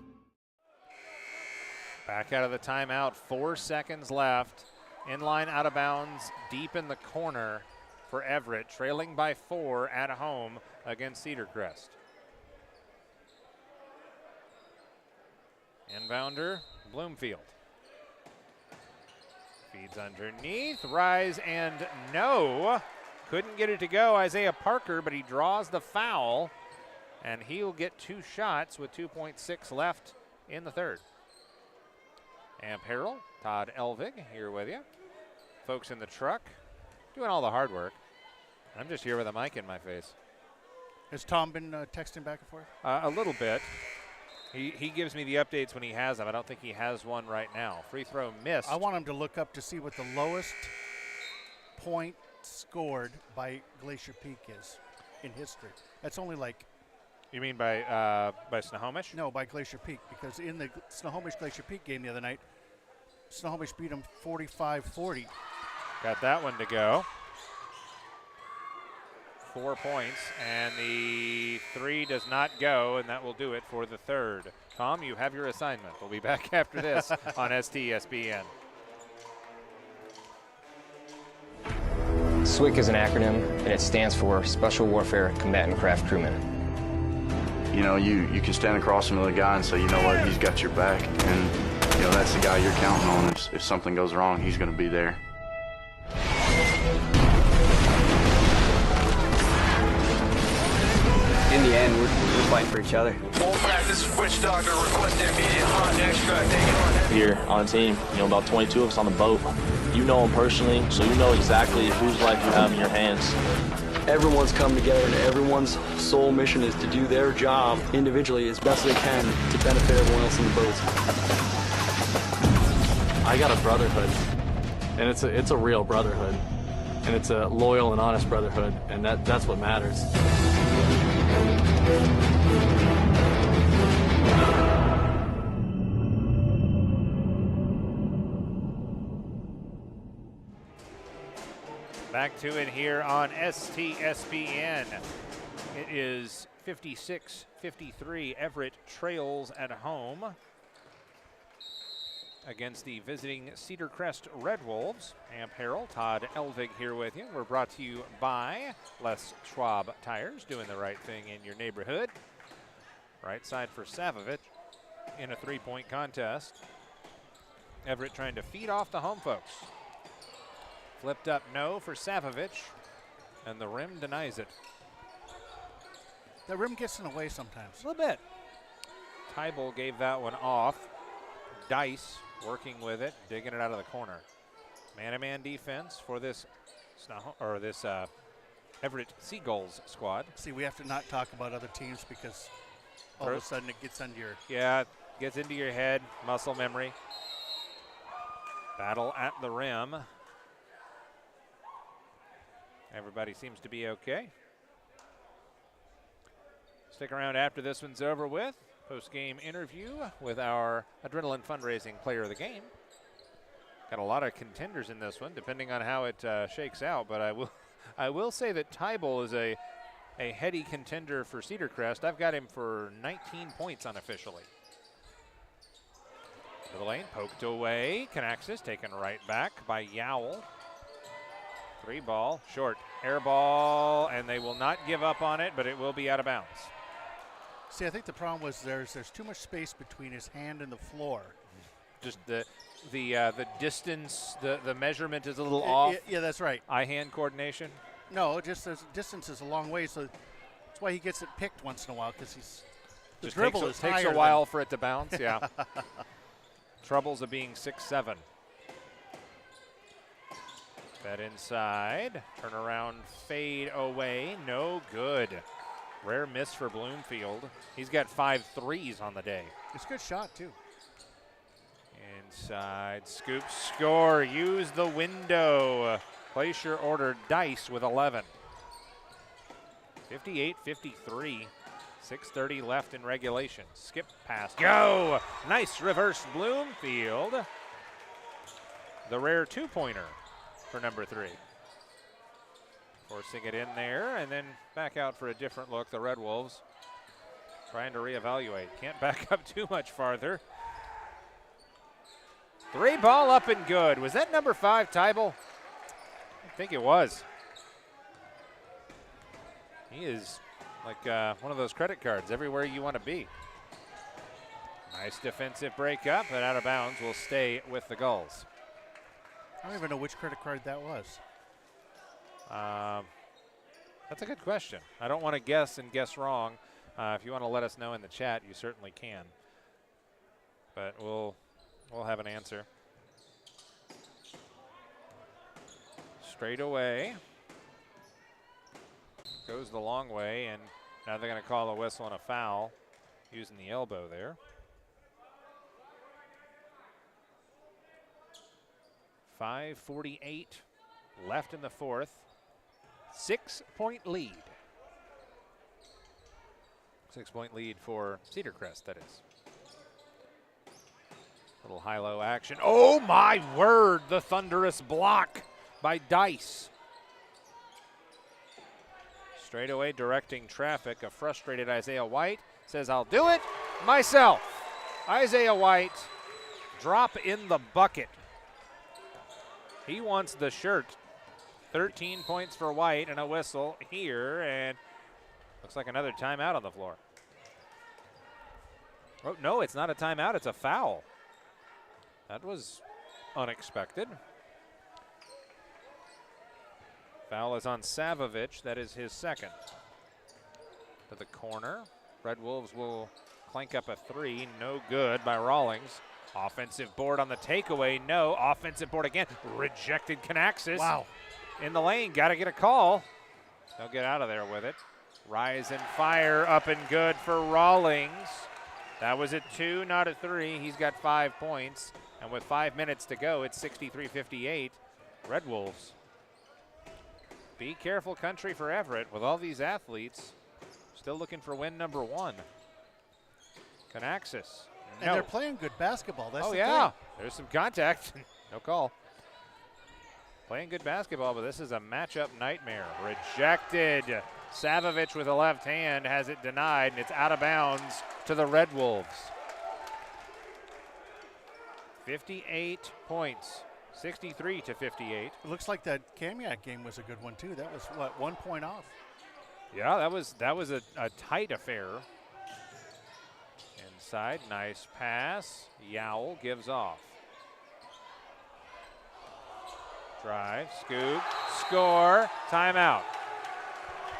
Speaker 3: Back out of the timeout, 4 seconds left. Inline out of bounds, deep in the corner for Everett, trailing by 4 at home against Cedarcrest. Inbounder, Bloomfield. Feeds underneath, rise and no. Couldn't get it to go, Isaiah Parker, but he draws the foul, and he'll get 2 shots with 2.6 left in the third. Amp Harrell, Todd Elvig here with you. Folks in the truck doing all the hard work. I'm just here with a mic in my face.
Speaker 4: Has Tom been texting back and forth?
Speaker 3: A little bit. He gives me the updates when he has them. I don't think he has one right now. Free throw missed.
Speaker 4: I want him to look up to see what the lowest point scored by Glacier Peak is in history. That's only like...
Speaker 3: You mean by Snohomish?
Speaker 4: No, by Glacier Peak, because in the Snohomish-Glacier Peak game the other night, Snohomish beat them 45-40.
Speaker 3: Got that one to go. 4 points, and the 3 does not go, and that will do it for the third. Tom, you have your assignment. We'll be back after this on STSPN.
Speaker 12: SWCC is an acronym, and it stands for Special Warfare Combatant Craft Crewman.
Speaker 13: You know, you can stand across from the guy and say, you know what, he's got your back, and you know that's the guy you're counting on. If something goes wrong, he's going to be there.
Speaker 10: In the end, we're fighting for each other.
Speaker 9: This is Witch Doctor requesting immediate hot extract.
Speaker 14: Here on the team, about 22 of us on the boat. You know them personally, so you know exactly whose life you have in your hands.
Speaker 15: Everyone's come together, and everyone's sole mission is to do their job individually as best they can to benefit everyone else in the boat.
Speaker 16: I got a brotherhood, and it's a real brotherhood, and it's a loyal and honest brotherhood, and that's what matters.
Speaker 3: Back to it here on STSPN. It is 56-53. Everett trails at home against the visiting Cedarcrest Red Wolves. Amp Harrell, Todd Elvig here with you. We're brought to you by Les Schwab Tires, doing the right thing in your neighborhood. Right side for Savovich in a 3-point contest. Everett trying to feed off the home folks. Flipped up no for Savovich, and the rim denies it.
Speaker 4: The rim gets in the way sometimes.
Speaker 3: A little bit. Tybal gave that one off. Dice working with it, digging it out of the corner. Man-to-man defense for this Everett Seagulls squad.
Speaker 4: See, we have to not talk about other teams because all of a sudden it gets under your...
Speaker 3: Yeah, gets into your head, muscle memory. Battle at the rim. Everybody seems to be okay. Stick around after this one's over with. Post-game interview with our Adrenaline Fundraising Player of the Game. Got a lot of contenders in this one, depending on how it shakes out. But I will say that Tybal is a heady contender for Cedarcrest. I've got him for 19 points unofficially. To the lane, poked away. Canaxis taken right back by Yowell. 3-ball, short, air ball, and they will not give up on it, but it will be out of bounds.
Speaker 4: See, I think the problem was there's too much space between his hand and the floor.
Speaker 3: Just the distance, the measurement is a little off.
Speaker 4: Yeah, that's right.
Speaker 3: Eye-hand coordination.
Speaker 4: No, just the distance is a long way, so that's why he gets it picked once in a while because the dribble
Speaker 3: takes a while for it to bounce. Yeah. Troubles of being 6'7". That inside, turn around, fade away, no good. Rare miss for Bloomfield. He's got 5 threes on the day.
Speaker 4: It's a good shot, too.
Speaker 3: Inside, scoop, score, use the window. Place your order, Dice with 11. 58-53, 6:30 left in regulation. Skip pass, go! Nice reverse Bloomfield. The rare 2-pointer for number 3. Forcing it in there and then back out for a different look. The Red Wolves trying to reevaluate. Can't back up too much farther. 3 ball up and good. Was that number 5, Tybal? I think it was. He is like one of those credit cards, everywhere you want to be. Nice defensive break up, but out of bounds will stay with the Gulls.
Speaker 4: I don't even know which credit card that was.
Speaker 3: That's a good question. I don't want to guess and guess wrong. If you want to let us know in the chat, you certainly can. But we'll have an answer. Straight away. Goes the long way, and now they're going to call a whistle and a foul using the elbow there. 5:48 left in the fourth. 6-point lead. 6-point lead for Cedarcrest, that is. Little high-low action. Oh my word, the thunderous block by Dice. Straight away directing traffic. A frustrated Isaiah White says, I'll do it myself. Isaiah White, drop in the bucket. He wants the shirt. 13 points for White and a whistle here, and looks like another timeout on the floor. Oh, no, it's not a timeout, it's a foul. That was unexpected. Foul is on Savovich. That is his second. To the corner. Red Wolves will clank up a 3. No good by Rawlings. Offensive board on the takeaway. No. Offensive board again. Rejected Canaxis.
Speaker 4: Wow.
Speaker 3: In the lane. Got to get a call. They'll get out of there with it. Rise and fire up and good for Rawlings. That was a 2, not a 3. He's got 5 points. And with 5 minutes to go, it's 63-58. Red Wolves. Be careful country for Everett with all these athletes. Still looking for win number 1. Canaxis.
Speaker 4: And they're playing good basketball. That's
Speaker 3: oh,
Speaker 4: the
Speaker 3: yeah.
Speaker 4: thing.
Speaker 3: There's some contact. No call. Playing good basketball, but this is a matchup nightmare. Rejected. Savovich with a left hand has it denied, and it's out of bounds to the Red Wolves. 58 points. 63-58.
Speaker 4: It looks like that Kamiak game was a good one too. That was what, 1 point off.
Speaker 3: Yeah, that was a tight affair. Inside, nice pass. Yowell gives off. Drive, scoop, score, timeout.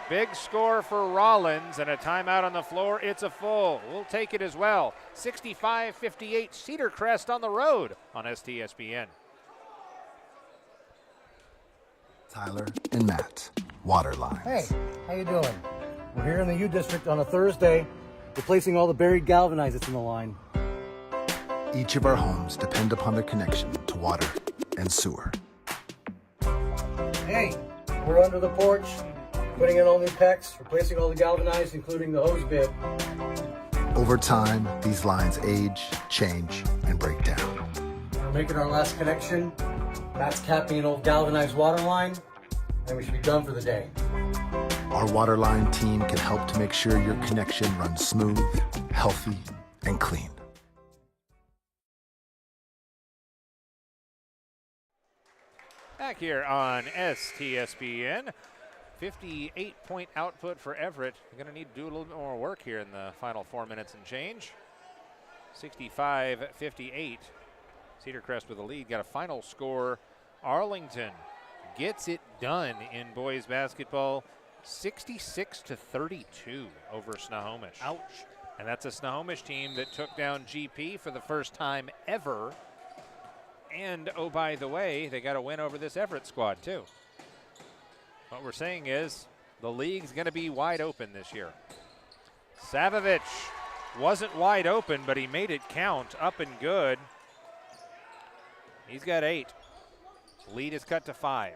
Speaker 3: Big score for Rollins and a timeout on the floor. It's a full. We'll take it as well. 65-58, Cedarcrest on the road on STSPN.
Speaker 7: Tyler and Matt, Waterline.
Speaker 17: Hey, how you doing? We're here in the U District on a Thursday, replacing all the buried galvanized that's in the line.
Speaker 7: Each of our homes depend upon their connection to water and sewer.
Speaker 17: Hey, we're under the porch, putting in all new PEX, replacing all the galvanized, including the hose bib.
Speaker 7: Over time, these lines age, change, and break down.
Speaker 17: We're making our last connection. Matt's capping an old galvanized water line, and we should be done for the day.
Speaker 7: Our Waterline team can help to make sure your connection runs smooth, healthy, and clean.
Speaker 3: Back here on STSPN. 58-point output for Everett. They're going to need to do a little bit more work here in the final 4 minutes and change. 65-58. Cedarcrest with the lead. Got a final score. Arlington gets it done in boys basketball. 66-32 over Snohomish.
Speaker 4: Ouch.
Speaker 3: And that's a Snohomish team that took down GP for the first time ever. And, oh, by the way, they got a win over this Everett squad, too. What we're saying is the league's going to be wide open this year. Savovich wasn't wide open, but he made it count. Up and good. He's got 8. Lead is cut to 5.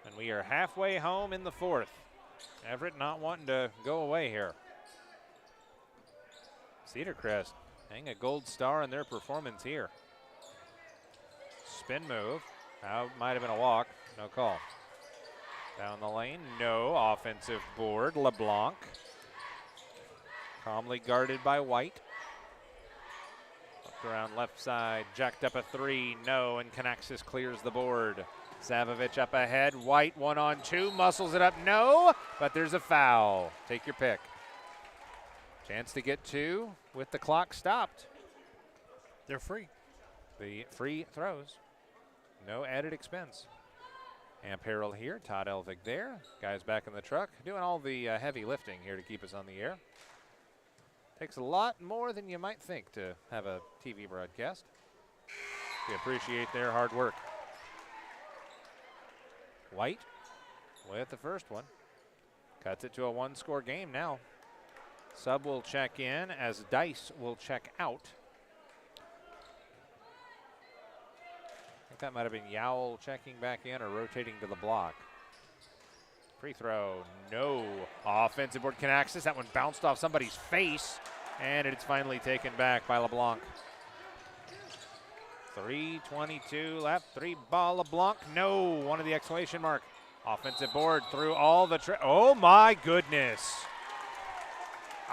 Speaker 3: And we are halfway home in the 4th. Everett not wanting to go away here. Cedarcrest hang a gold star in their performance here. Spin move. Might have been a walk. No call. Down the lane. No. Offensive board. LeBlanc. Calmly guarded by White. Up around left side. Jacked up a 3. No. And Canaxis clears the board. Savovich up ahead. White 1-on-2. Muscles it up. No. But there's a foul. Take your pick. Chance to get 2 with the clock stopped.
Speaker 4: They're free.
Speaker 3: The free throws. No added expense. Amp Harrell here. Todd Elvig there. Guys back in the truck. Doing all the heavy lifting here to keep us on the air. Takes a lot more than you might think to have a TV broadcast. We appreciate their hard work. White with the first one. Cuts it to a 1-score game now. Sub will check in as Dice will check out. I think that might have been Yowell checking back in or rotating to the block. Free throw, no. Offensive board, Canaxis. That one bounced off somebody's face, and it's finally taken back by LeBlanc. 3:22 left, 3-ball LeBlanc, no. One of the exclamation mark. Offensive board through all the, oh my goodness.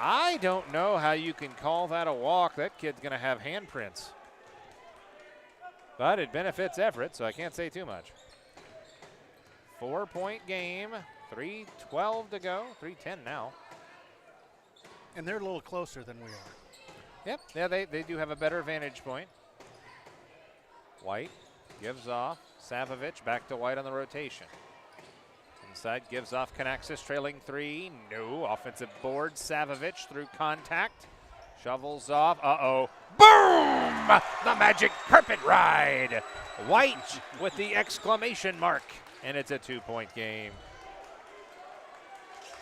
Speaker 3: I don't know how you can call that a walk. That kid's going to have handprints. But it benefits Everett, so I can't say too much. 4-point game, 3:12 to go, 3:10 now.
Speaker 4: And they're a little closer than we are.
Speaker 3: Yep, yeah, they do have a better vantage point. White gives off. Savovich back to White on the rotation. Inside gives off Canaxis, trailing 3. No. Offensive board. Savovich through contact. Shovels off. Uh-oh. Boom! The magic carpet ride. White with the exclamation mark. And it's a 2-point game.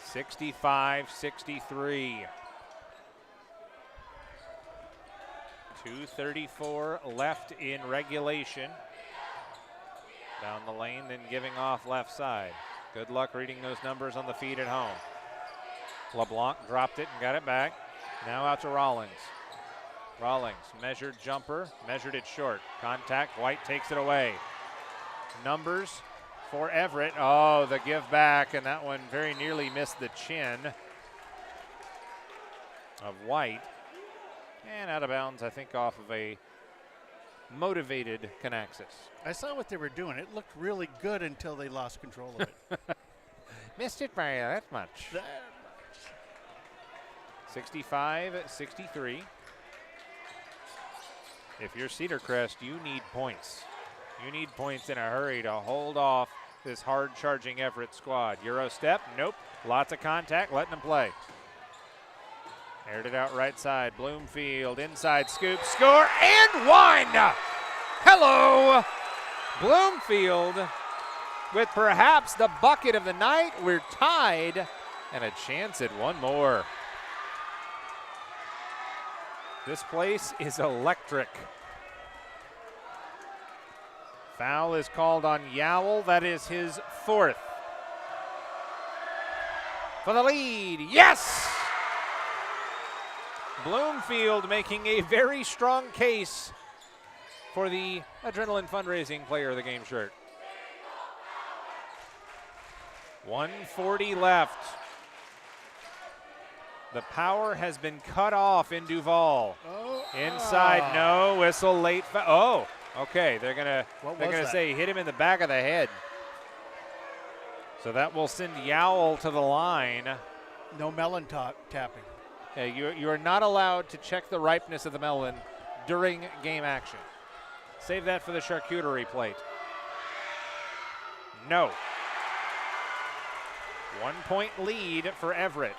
Speaker 3: 65-63. 2:34 left in regulation. Down the lane, then giving off left side. Good luck reading those numbers on the feed at home. LeBlanc dropped it and got it back. Now out to Rawlings. Rawlings, measured jumper, measured it short. Contact, White takes it away. Numbers for Everett. Oh, the give back, and that one very nearly missed the chin of White. And out of bounds, I think, off of a motivated Canaxis.
Speaker 4: I saw what they were doing. It looked really good until they lost control of it.
Speaker 3: Missed it by that much. 65-63. If you're Cedarcrest, you need points. You need points in a hurry to hold off this hard-charging Everett squad. Euro step, nope. Lots of contact, letting them play. Aired it out right side. Bloomfield, inside scoop, score, and one! Hello! Bloomfield with perhaps the bucket of the night. We're tied, and a chance at one more. This place is electric. Foul is called on Yowell. That is his 4th. For the lead, yes! Bloomfield making a very strong case for the Adrenaline Fundraising Player of the Game shirt. 1:40 left. The power has been cut off in Duval. Inside, no, whistle late. Oh, okay, they're gonna say hit him in the back of the head. So that will send Yowell to the line.
Speaker 4: No melon tapping.
Speaker 3: Yeah, you are not allowed to check the ripeness of the melon during game action. Save that for the charcuterie plate. No. 1-point lead for Everett.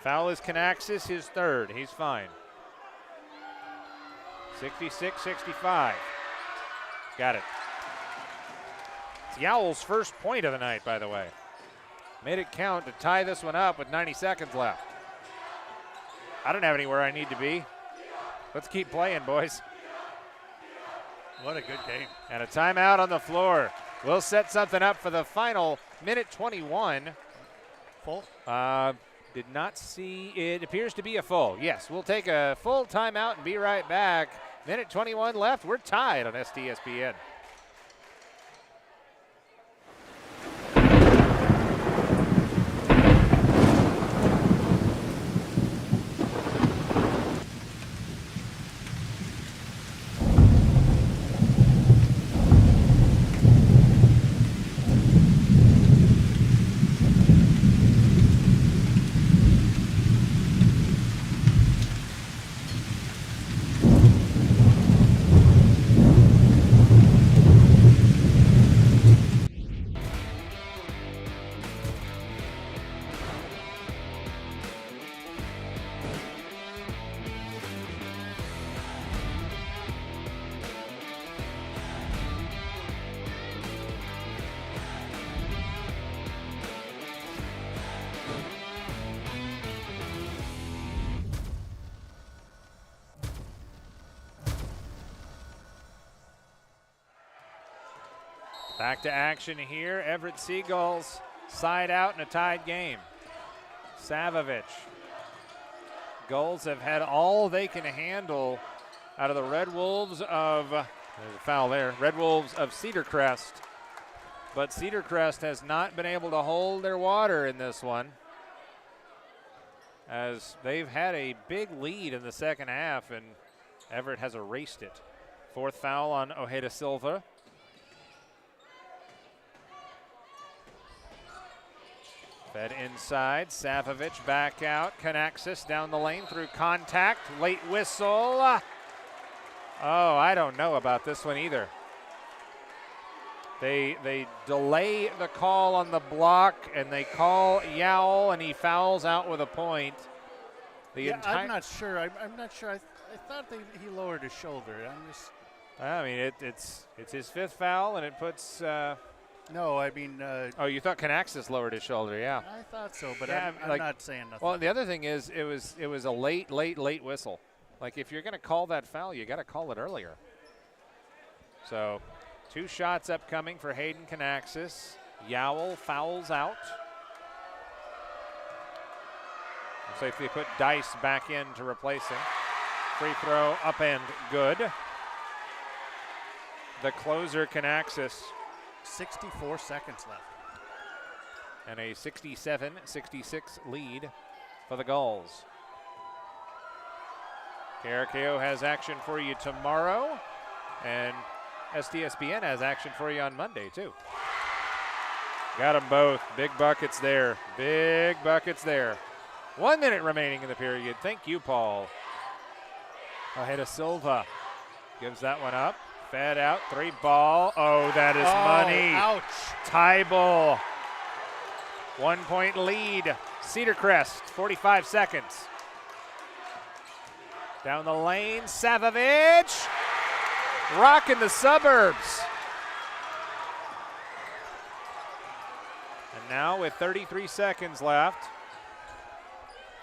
Speaker 3: Foul is Canaxis, his 3rd. He's fine. 66-65. Got it. It's Yowell's first point of the night, by the way. Made it count to tie this one up with 90 seconds left. I don't have anywhere I need to be. Let's keep playing, boys.
Speaker 4: What a good game.
Speaker 3: And a timeout on the floor. We'll set something up for the final minute 21.
Speaker 4: Full?
Speaker 3: Did not see. It appears to be a full. Yes, we'll take a full timeout and be right back. Minute 21 left. We're tied on STSPN. Back to action here. Everett Seagulls side out in a tied game. Savovich. Gulls have had all they can handle out of the Red Wolves of, there's a foul there, Red Wolves of Cedarcrest. But Cedarcrest has not been able to hold their water in this one, as they've had a big lead in the second half, and Everett has erased it. Fourth foul on Ojeda Silva. Fed inside, Savovich back out, Kanaxis down the lane through contact, late whistle. Oh, I don't know about this one either. They delay the call on the block, and they call Yowell, and he fouls out with a point.
Speaker 4: I'm not sure. I'm not sure. I thought he lowered his shoulder.
Speaker 3: I mean, it's his fifth foul, and it puts.
Speaker 4: No, I mean.
Speaker 3: Oh, you thought Kanaxis lowered his shoulder? Yeah.
Speaker 4: I thought so, but
Speaker 3: yeah,
Speaker 4: I'm not saying nothing.
Speaker 3: Well, the other thing is, it was a late whistle. Like, if you're going to call that foul, you got to call it earlier. So, 2 shots upcoming for Hayden Kanaxis. Yowell fouls out. Looks like they put Dice back in to replace him. Free throw up and good. The closer, Kanaxis.
Speaker 4: 64 seconds left.
Speaker 3: And a 67-66 lead for the Gulls. KRKO has action for you tomorrow, and STSPN has action for you on Monday, too. Got them both. Big buckets there. Big buckets there. 1 minute remaining in the period. Thank you, Paul. Ojeda Silva gives that one up. Fed out, 3 ball. Oh, that is money.
Speaker 4: Ouch.
Speaker 3: Tie ball. 1 point lead. Cedarcrest, 45 seconds. Down the lane, Savovich. Rocking the suburbs. And now with 33 seconds left,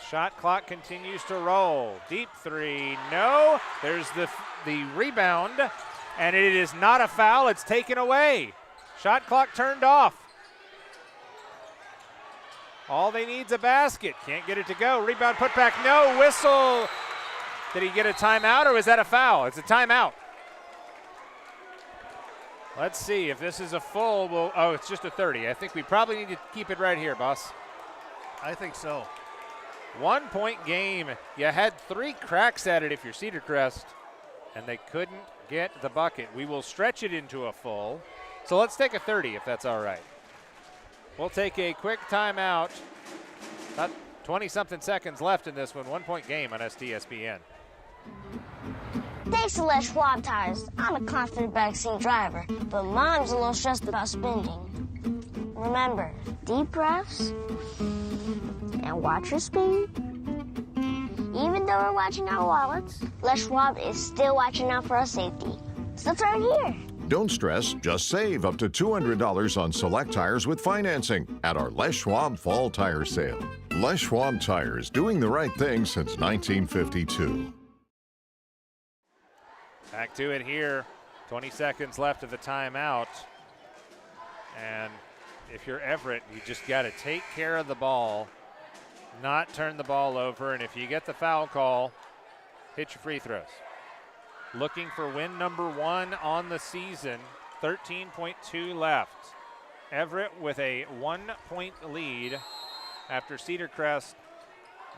Speaker 3: shot clock continues to roll. Deep 3, no. There's the rebound, and it is not a foul. It's taken away. Shot clock turned off. All they need is a basket. Can't get it to go. Rebound, put back, no. Whistle. Did he get a timeout, or was that a foul? It's a timeout. Let's see if this is a full. Oh, it's just a 30. I think we probably need to keep it right here, boss.
Speaker 4: I think so.
Speaker 3: 1 point game. You had 3 cracks at it if you're Cedarcrest, and they couldn't get the bucket. We will stretch it into a full. So let's take a 30 if that's all right. We'll take a quick timeout. About 20-something seconds left in this one. 1 point game on STSPN.
Speaker 1: Thanks to Les Schwab Tires, I'm a confident backseat driver, but Mom's a little stressed about spending. Remember, deep breaths and watch your speed. Even though we're watching our wallets, Les Schwab is still watching out for our safety. So turn here.
Speaker 2: Don't stress, just save up to $200 on select tires with financing at our Les Schwab Fall Tire Sale. Les Schwab Tires, doing the right thing since 1952.
Speaker 3: Back to it here. 20 seconds left of the timeout. And if you're Everett, you just got to take care of the ball, not turn the ball over, and if you get the foul call, hit your free throws. Looking for win number 1 on the season, 13.2 left. Everett with a 1-point lead after Cedarcrest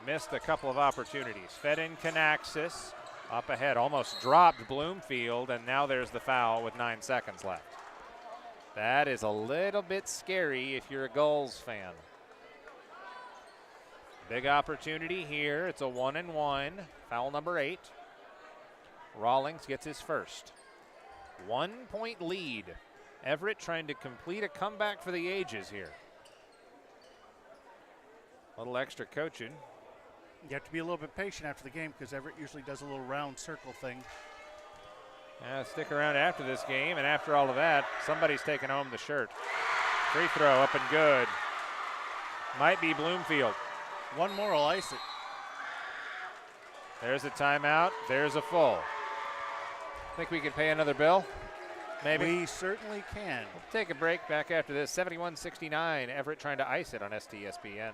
Speaker 3: missed a couple of opportunities. Fed in Canaxis, up ahead, almost dropped Bloomfield, and now there's the foul with 9 seconds left. That is a little bit scary if you're a Gulls fan. Big opportunity here. It's a 1-and-1. Foul number 8. Rawlings gets his first. 1-point lead. Everett trying to complete a comeback for the ages here. A little extra coaching.
Speaker 4: You have to be a little bit patient after the game because Everett usually does a little round circle thing.
Speaker 3: Stick around after this game, and after all of that, somebody's taking home the shirt. Free throw up and good. Might be Bloomfield.
Speaker 4: One more will ice it.
Speaker 3: There's a timeout. There's a full. Think we can pay another bill? Maybe.
Speaker 4: We certainly can.
Speaker 3: We'll take a break. Back after this. 71-69. Everett trying to ice it on STSPN.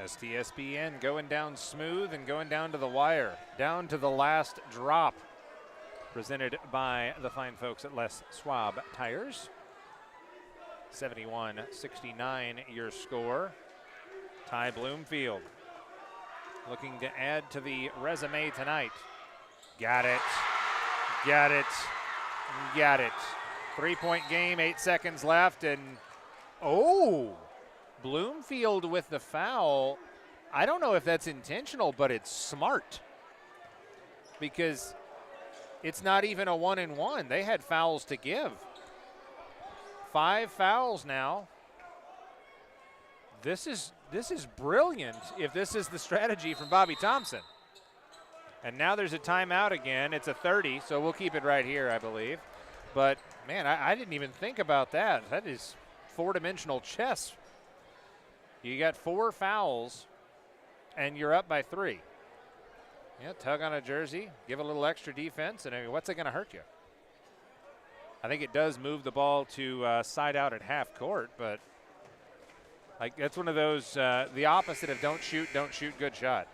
Speaker 3: STSPN going down smooth and going down to the wire, down to the last drop. Presented by the fine folks at Les Schwab Tires. 71-69 your score. Ty Bloomfield looking to add to the resume tonight. Got it. Got it. Got it. 3-point game, 8 seconds left, and Bloomfield with the foul. I don't know if that's intentional, but it's smart because it's not even a 1-and-1. They had fouls to give. 5 fouls now. This is brilliant if this is the strategy from Bobby Thompson. And now there's a timeout again. It's a 30, so we'll keep it right here, I believe. But, man, I didn't even think about that. That is 4-dimensional chess. You got 4 fouls, and you're up by 3. Yeah, tug on a jersey, give a little extra defense, and I mean, what's it going to hurt you? I think it does move the ball to side out at half court, but like that's one of those, the opposite of don't shoot, good shot.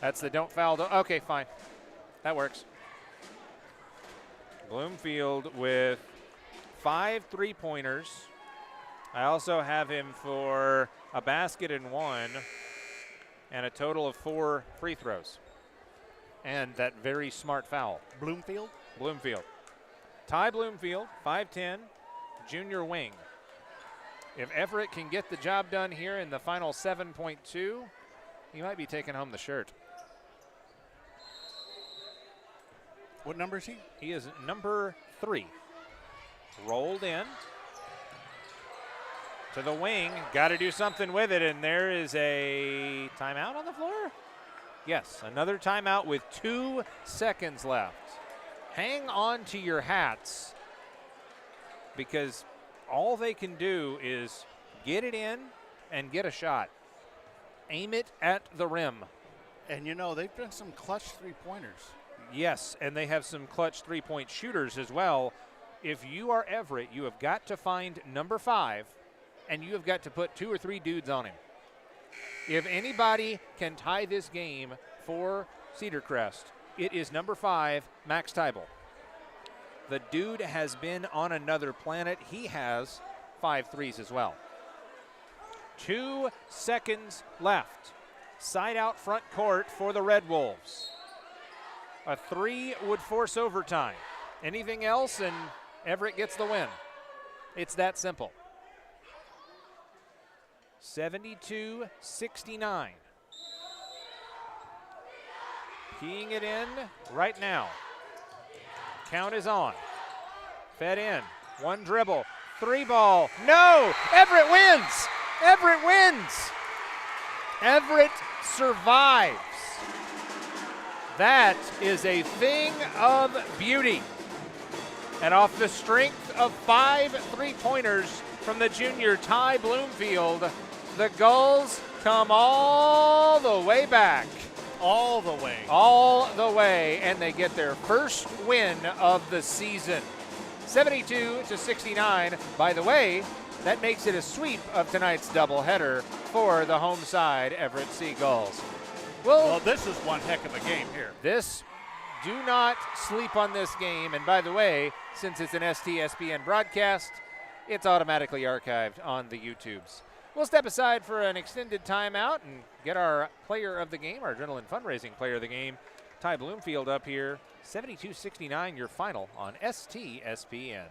Speaker 3: That's the don't foul. Okay, fine. That works. Bloomfield with 5 3-pointers. I also have him for a basket and 1 and a total of 4 free throws. And that very smart foul.
Speaker 4: Bloomfield?
Speaker 3: Bloomfield. Ty Bloomfield, 5'10", junior wing. If Everett can get the job done here in the final 7.2, he might be taking home the shirt.
Speaker 4: What number is he?
Speaker 3: He is number 3. Rolled in to the wing. Got to do something with it, and there is a timeout on the floor? Yes, another timeout with 2 seconds left. Hang on to your hats because all they can do is get it in and get a shot. Aim it at the rim.
Speaker 4: And, you know, they've done some clutch 3-pointers.
Speaker 3: Yes, and they have some clutch 3-point shooters as well. If you are Everett, you have got to find number 5 and you have got to put 2 or 3 dudes on him. If anybody can tie this game for Cedarcrest, it is number 5, Max Tybel. The dude has been on another planet. He has 5 threes as well. 2 seconds left. Side out front court for the Red Wolves. A 3 would force overtime. Anything else and Everett gets the win. It's that simple. 72-69. Keying it in right now. Count is on. Fed in. 1 dribble. 3 ball. No! Everett wins! Everett wins! Everett survives. That is a thing of beauty. And off the strength of 5 3-pointers from the junior Ty Bloomfield, the Gulls come all the way back.
Speaker 4: All the way.
Speaker 3: All the way, and they get their first win of the season. 72-69. By the way, that makes it a sweep of tonight's doubleheader for the home side Everett Seagulls.
Speaker 4: Well, this is one heck of a game here.
Speaker 3: Do not sleep on this game. And by the way, since it's an STSPN broadcast, it's automatically archived on the YouTubes. We'll step aside for an extended timeout and get our player of the game, our Adrenaline Fundraising player of the game, Ty Bloomfield, up here. 72-69, your final on STSPN.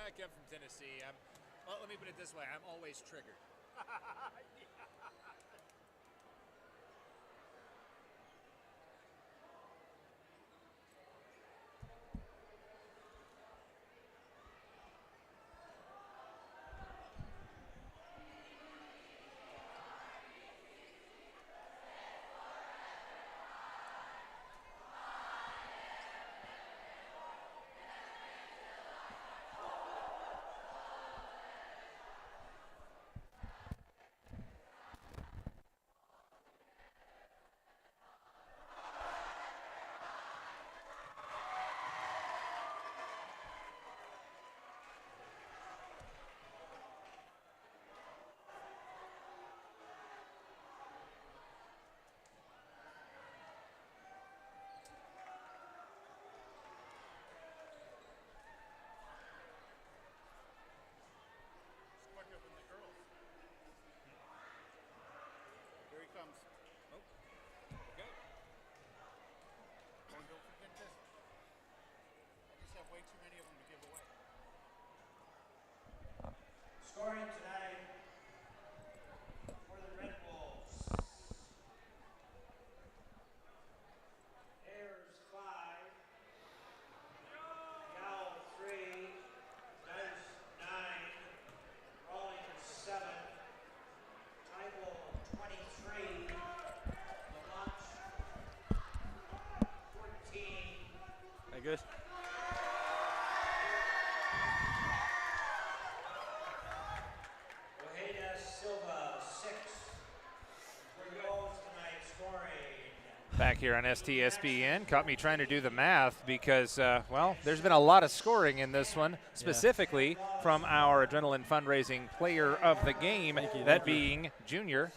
Speaker 18: I come from Tennessee. Well, let me put it this way. I'm always triggered.
Speaker 19: Scoring tonight for the Red Wolves. Ayers 5, Gowell 3, Dice 9, Rawlings 7, Tybel 23, Lamont 14.
Speaker 16: That good?
Speaker 3: Back here on STSPN. Caught me trying to do the math because, well, there's been a lot of scoring in this one, specifically from our Adrenaline Fundraising player of the game, that being junior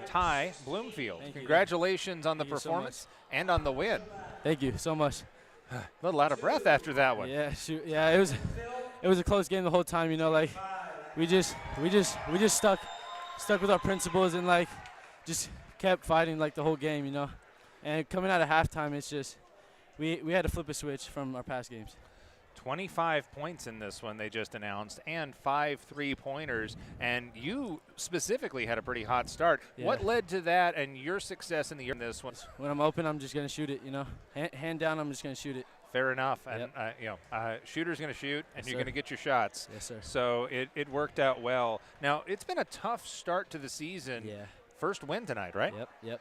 Speaker 3: Ty Bloomfield. Congratulations on the performance and on the win.
Speaker 16: Thank you so much.
Speaker 3: A little out of breath after that one.
Speaker 16: Yeah, shoot. Yeah, it was a close game the whole time, you know, like we just stuck with our principles and like just kept fighting like the whole game, you know. And coming out of halftime, it's just we had to flip a switch from our past games.
Speaker 3: 25 points in this one they just announced, and 5 3-pointers. And you specifically had a pretty hot start. Yeah. What led to that and your success in this one?
Speaker 16: When I'm open, I'm just going to shoot it, you know. Hand down, I'm just going to shoot it.
Speaker 3: Fair enough. And, shooter's going to shoot, and
Speaker 16: Yes,
Speaker 3: you're
Speaker 16: sir.
Speaker 3: going to get your shots.
Speaker 16: Yes, sir.
Speaker 3: So it worked out well. Now, it's been a tough start to the season.
Speaker 16: Yeah.
Speaker 3: First win tonight, right?
Speaker 16: Yep.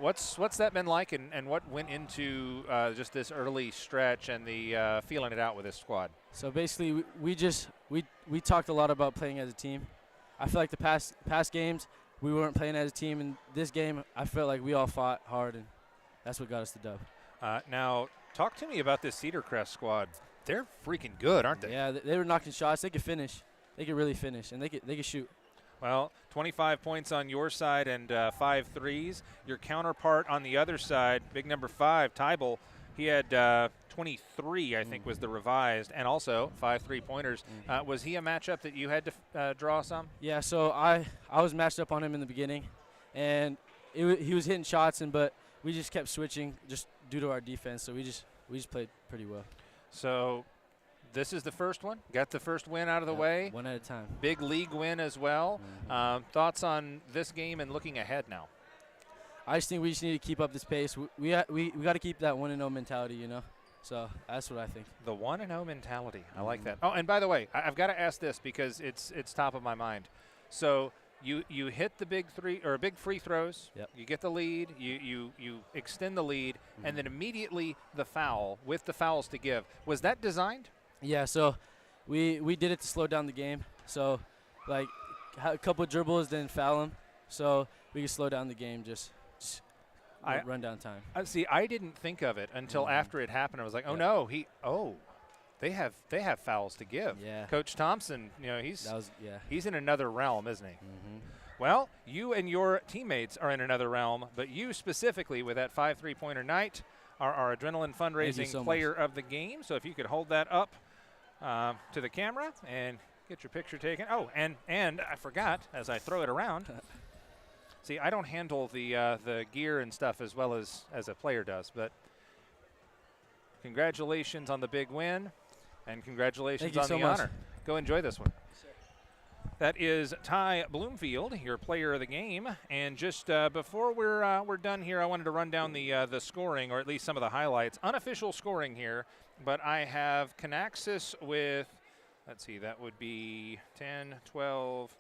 Speaker 3: What's that been like, and what went into just this early stretch and the feeling it out with this squad?
Speaker 16: So basically, we talked a lot about playing as a team. I feel like the past games we weren't playing as a team, and this game I felt like we all fought hard, and that's what got us the dub.
Speaker 3: Now, talk to me about this Cedarcrest squad. They're freaking good, aren't they?
Speaker 16: Yeah, they were knocking shots. They could finish. They could really finish, and they could shoot.
Speaker 3: Well, 25 points on your side and 5 threes. Your counterpart on the other side, big number 5, Tybal, he had 23, I think, was the revised, and also 5 3-pointers. Was he a matchup that you had to draw some?
Speaker 16: Yeah, so I was matched up on him in the beginning, and he was hitting shots, but we just kept switching just due to our defense. So we just played pretty well.
Speaker 3: So this is the first one. Got the first win out of the way.
Speaker 16: One at a time.
Speaker 3: Big league win as well. Thoughts on this game and looking ahead now?
Speaker 16: I just think we just need to keep up this pace. We got to keep that 1-0 mentality, you know. So that's what I think.
Speaker 3: The 1-0 mentality. I like that. Oh, and by the way, I've got to ask this because it's top of my mind. So you hit the big free throws.
Speaker 16: Yep.
Speaker 3: You get the lead. You extend the lead, and then immediately the foul with the fouls to give. Was that designed?
Speaker 16: Yeah. So we did it to slow down the game. So like a couple of dribbles, then foul them, so we could slow down the game. Just run down time.
Speaker 3: See, I didn't think of it until after it happened. I was like, oh no, they have fouls to give.
Speaker 16: Yeah.
Speaker 3: Coach Thompson, he's in another realm, isn't he? Well, you and your teammates are in another realm, but you specifically with that 5 3-pointer night are our adrenaline fundraising player of the game. So if you could hold that up to the camera and get your picture taken. Oh, and I forgot as I throw it around. See, I don't handle the gear and stuff as well as a player does, but congratulations on the big win, and congratulations on the honor. Go enjoy this one. That is Ty Bloomfield, your player of the game. And just before we're done here, I wanted to run down the scoring, or at least some of the highlights. Unofficial scoring here, but I have Canaxis with, let's see, that would be 10, 12,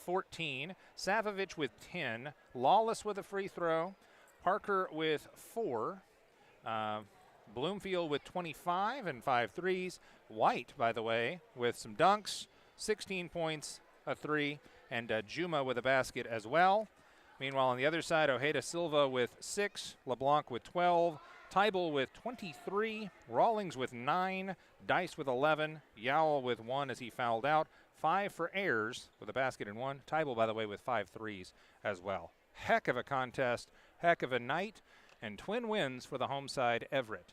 Speaker 3: 14. Savovich with 10. Lawless with a free throw. Parker with 4. Bloomfield with 25 and 5 threes. White, by the way, with some dunks, 16 points, a 3, and Juma with a basket as well. Meanwhile, on the other side, Ojeda Silva with 6, LeBlanc with 12, Tybal with 23, Rawlings with 9, Dice with 11, Yowell with 1 as he fouled out, 5 for Ayers with a basket and 1. Tybal, by the way, with 5 threes as well. Heck of a contest, heck of a night, and twin wins for the home side, Everett.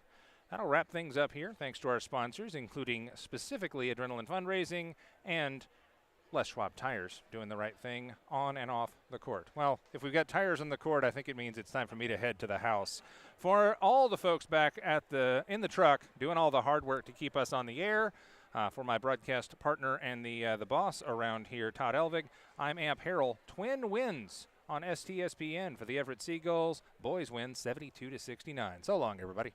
Speaker 3: That'll wrap things up here, thanks to our sponsors, including specifically Adrenaline Fundraising and Les Schwab Tires, doing the right thing on and off the court. Well, if we've got tires on the court, I think it means it's time for me to head to the house. For all the folks back in the truck doing all the hard work to keep us on the air, for my broadcast partner and the boss around here, Todd Elvig, I'm Amp Harrell. Twin wins on STSPN for the Everett Seagulls. Boys win 72-69. So long, everybody.